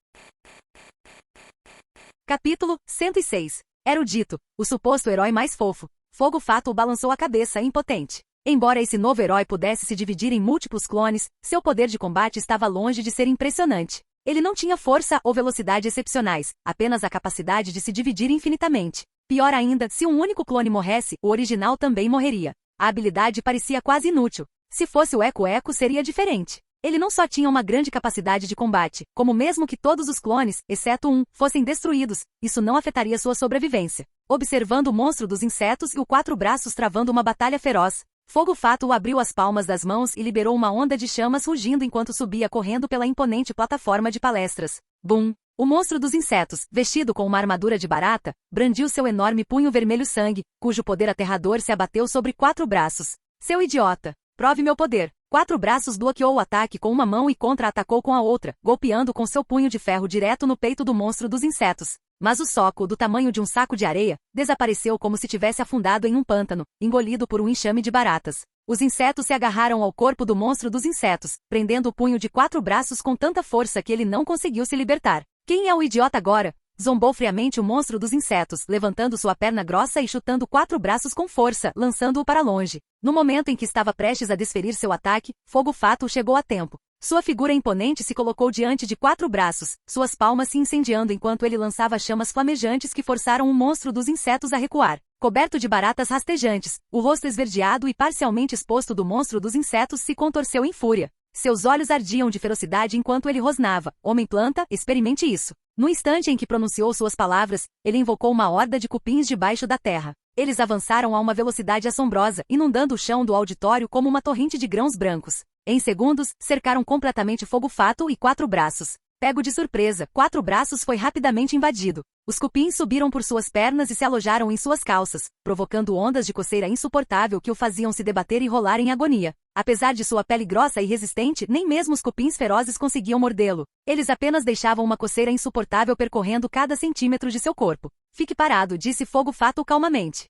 Capítulo 106. Era o dito, o suposto herói mais fofo. Fogo-Fato balançou a cabeça impotente. Embora esse novo herói pudesse se dividir em múltiplos clones, seu poder de combate estava longe de ser impressionante. Ele não tinha força ou velocidade excepcionais, apenas a capacidade de se dividir infinitamente. Pior ainda, se um único clone morresse, o original também morreria. A habilidade parecia quase inútil. Se fosse o Eco-Eco seria diferente. Ele não só tinha uma grande capacidade de combate, como mesmo que todos os clones, exceto um, fossem destruídos, isso não afetaria sua sobrevivência. Observando o monstro dos insetos e o Quatro Braços travando uma batalha feroz, Fogo Fátuo abriu as palmas das mãos e liberou uma onda de chamas rugindo enquanto subia correndo pela imponente plataforma de palestras. Bum! O monstro dos insetos, vestido com uma armadura de barata, brandiu seu enorme punho vermelho sangue, cujo poder aterrador se abateu sobre 4 braços. Seu idiota! Prove meu poder! 4 braços bloqueou o ataque com uma mão e contra-atacou com a outra, golpeando com seu punho de ferro direto no peito do monstro dos insetos. Mas o soco, do tamanho de um saco de areia, desapareceu como se tivesse afundado em um pântano, engolido por um enxame de baratas. Os insetos se agarraram ao corpo do monstro dos insetos, prendendo o punho de 4 braços com tanta força que ele não conseguiu se libertar. Quem é o idiota agora? Zombou friamente o monstro dos insetos, levantando sua perna grossa e chutando 4 braços com força, lançando-o para longe. No momento em que estava prestes a desferir seu ataque, Fogo Fátuo chegou a tempo. Sua figura imponente se colocou diante de 4 braços, suas palmas se incendiando enquanto ele lançava chamas flamejantes que forçaram o monstro dos insetos a recuar. Coberto de baratas rastejantes, o rosto esverdeado e parcialmente exposto do monstro dos insetos se contorceu em fúria. Seus olhos ardiam de ferocidade enquanto ele rosnava. Homem-planta, experimente isso. No instante em que pronunciou suas palavras, ele invocou uma horda de cupins debaixo da terra. Eles avançaram a uma velocidade assombrosa, inundando o chão do auditório como uma torrente de grãos brancos. Em segundos, cercaram completamente Fogo Fátuo e 4 braços. Pego de surpresa, 4 braços foi rapidamente invadido. Os cupins subiram por suas pernas e se alojaram em suas calças, provocando ondas de coceira insuportável que o faziam se debater e rolar em agonia. Apesar de sua pele grossa e resistente, nem mesmo os cupins ferozes conseguiam mordê-lo. Eles apenas deixavam uma coceira insuportável percorrendo cada centímetro de seu corpo. Fique parado, disse Fogo Fátuo calmamente.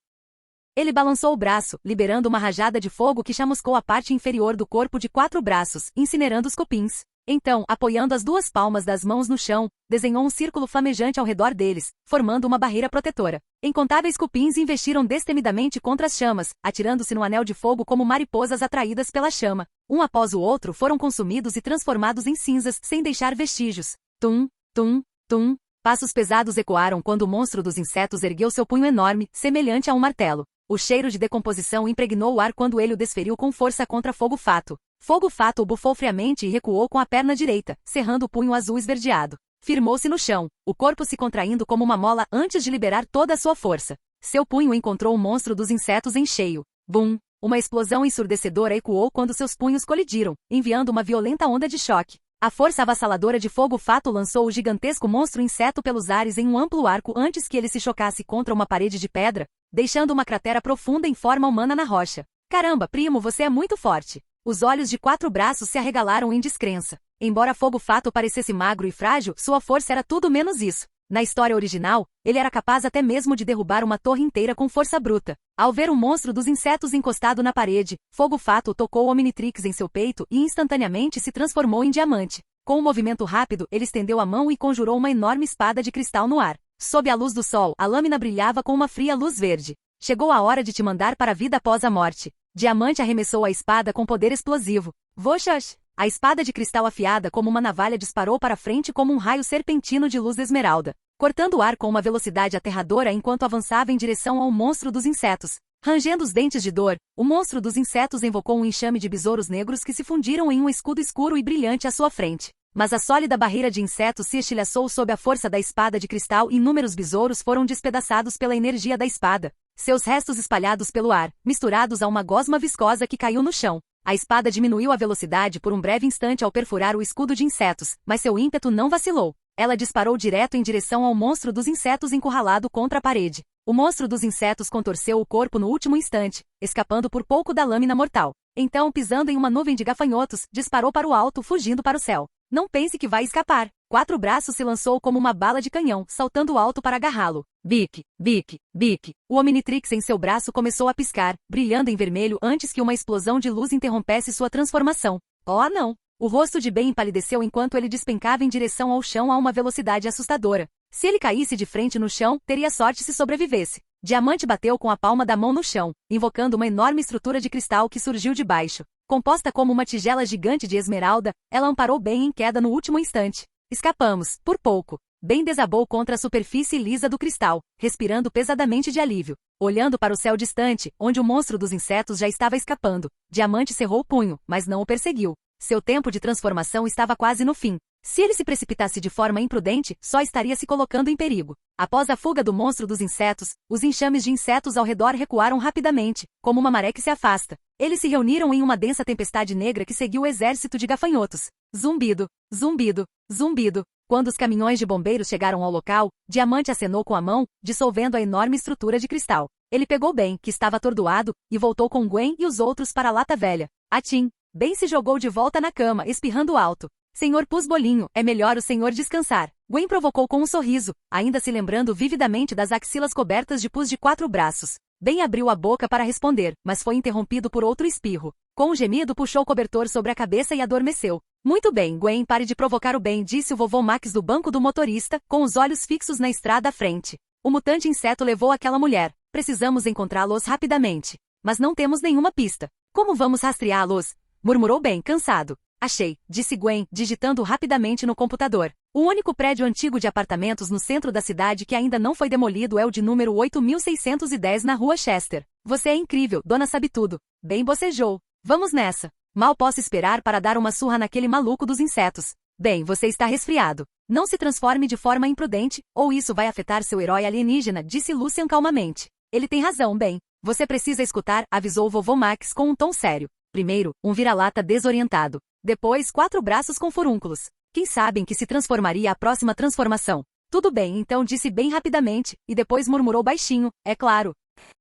Ele balançou o braço, liberando uma rajada de fogo que chamuscou a parte inferior do corpo de 4 braços, incinerando os cupins. Então, apoiando as 2 palmas das mãos no chão, desenhou um círculo flamejante ao redor deles, formando uma barreira protetora. Incontáveis cupins investiram destemidamente contra as chamas, atirando-se no anel de fogo como mariposas atraídas pela chama. Um após o outro foram consumidos e transformados em cinzas, sem deixar vestígios. Tum, tum, tum. Passos pesados ecoaram quando o monstro dos insetos ergueu seu punho enorme, semelhante a um martelo. O cheiro de decomposição impregnou o ar quando ele o desferiu com força contra Fogo Fátuo. Fogo Fátuo bufou friamente e recuou com a perna direita, cerrando o punho azul esverdeado. Firmou-se no chão, o corpo se contraindo como uma mola antes de liberar toda a sua força. Seu punho encontrou o monstro dos insetos em cheio. Bum! Uma explosão ensurdecedora ecoou quando seus punhos colidiram, enviando uma violenta onda de choque. A força avassaladora de Fogo Fátuo lançou o gigantesco monstro inseto pelos ares em um amplo arco antes que ele se chocasse contra uma parede de pedra, deixando uma cratera profunda em forma humana na rocha. Caramba, primo, você é muito forte. Os olhos de 4 braços se arregalaram em descrença. Embora Fogo Fátuo parecesse magro e frágil, sua força era tudo menos isso. Na história original, ele era capaz até mesmo de derrubar uma torre inteira com força bruta. Ao ver o monstro dos insetos encostado na parede, Fogo Fátuo tocou o Omnitrix em seu peito e instantaneamente se transformou em diamante. Com um movimento rápido, ele estendeu a mão e conjurou uma enorme espada de cristal no ar. Sob a luz do sol, a lâmina brilhava com uma fria luz verde. Chegou a hora de te mandar para a vida após a morte. Diamante arremessou a espada com poder explosivo. Voxax! A espada de cristal afiada como uma navalha disparou para frente como um raio serpentino de luz esmeralda, cortando o ar com uma velocidade aterradora enquanto avançava em direção ao monstro dos insetos. Rangendo os dentes de dor, o monstro dos insetos invocou um enxame de besouros negros que se fundiram em um escudo escuro e brilhante à sua frente. Mas a sólida barreira de insetos se estilhaçou sob a força da espada de cristal e inúmeros besouros foram despedaçados pela energia da espada. Seus restos espalhados pelo ar, misturados a uma gosma viscosa que caiu no chão. A espada diminuiu a velocidade por um breve instante ao perfurar o escudo de insetos, mas seu ímpeto não vacilou. Ela disparou direto em direção ao monstro dos insetos encurralado contra a parede. O monstro dos insetos contorceu o corpo no último instante, escapando por pouco da lâmina mortal. Então, pisando em uma nuvem de gafanhotos, disparou para o alto, fugindo para o céu. Não pense que vai escapar. 4 braços se lançou como uma bala de canhão, saltando alto para agarrá-lo. Bip, bip, bip. O Omnitrix em seu braço começou a piscar, brilhando em vermelho antes que uma explosão de luz interrompesse sua transformação. Oh não! O rosto de Ben empalideceu enquanto ele despencava em direção ao chão a uma velocidade assustadora. Se ele caísse de frente no chão, teria sorte se sobrevivesse. Diamante bateu com a palma da mão no chão, invocando uma enorme estrutura de cristal que surgiu de baixo. Composta como uma tigela gigante de esmeralda, ela amparou Ben em queda no último instante. Escapamos, por pouco. Ben desabou contra a superfície lisa do cristal, respirando pesadamente de alívio. Olhando para o céu distante, onde o monstro dos insetos já estava escapando, Diamante cerrou o punho, mas não o perseguiu. Seu tempo de transformação estava quase no fim. Se ele se precipitasse de forma imprudente, só estaria se colocando em perigo. Após a fuga do monstro dos insetos, os enxames de insetos ao redor recuaram rapidamente, como uma maré que se afasta. Eles se reuniram em uma densa tempestade negra que seguiu o exército de gafanhotos. Zumbido, zumbido, zumbido. Quando os caminhões de bombeiros chegaram ao local, Diamante acenou com a mão, dissolvendo a enorme estrutura de cristal. Ele pegou Ben, que estava atordoado, e voltou com Gwen e os outros para a lata velha. Atim! Ben se jogou de volta na cama, espirrando alto. Senhor Pus Bolinho, é melhor o senhor descansar. Gwen provocou com um sorriso, ainda se lembrando vividamente das axilas cobertas de pus de 4 braços. Ben abriu a boca para responder, mas foi interrompido por outro espirro. Com um gemido puxou o cobertor sobre a cabeça e adormeceu. Muito bem, Gwen, pare de provocar o Ben, disse o vovô Max do banco do motorista, com os olhos fixos na estrada à frente. O mutante inseto levou aquela mulher. Precisamos encontrá-los rapidamente. Mas não temos nenhuma pista. Como vamos rastreá-los? Murmurou Ben, cansado. Achei, disse Gwen, digitando rapidamente no computador. O único prédio antigo de apartamentos no centro da cidade que ainda não foi demolido é o de número 8610 na rua Chester. Você é incrível, dona sabe tudo. Ben bocejou. Vamos nessa. Mal posso esperar para dar uma surra naquele maluco dos insetos. Bem, você está resfriado. Não se transforme de forma imprudente, ou isso vai afetar seu herói alienígena, disse Lucian calmamente. Ele tem razão, Ben. Você precisa escutar, avisou o vovô Max com um tom sério. Primeiro, um vira-lata desorientado. Depois, 4 braços com furúnculos. Quem sabe em que se transformaria a próxima transformação? Tudo bem, então disse bem rapidamente, e depois murmurou baixinho, é claro.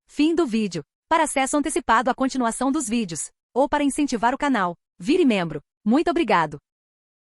Fim do vídeo. Para acesso antecipado à continuação dos vídeos, ou para incentivar o canal, vire membro. Muito obrigado.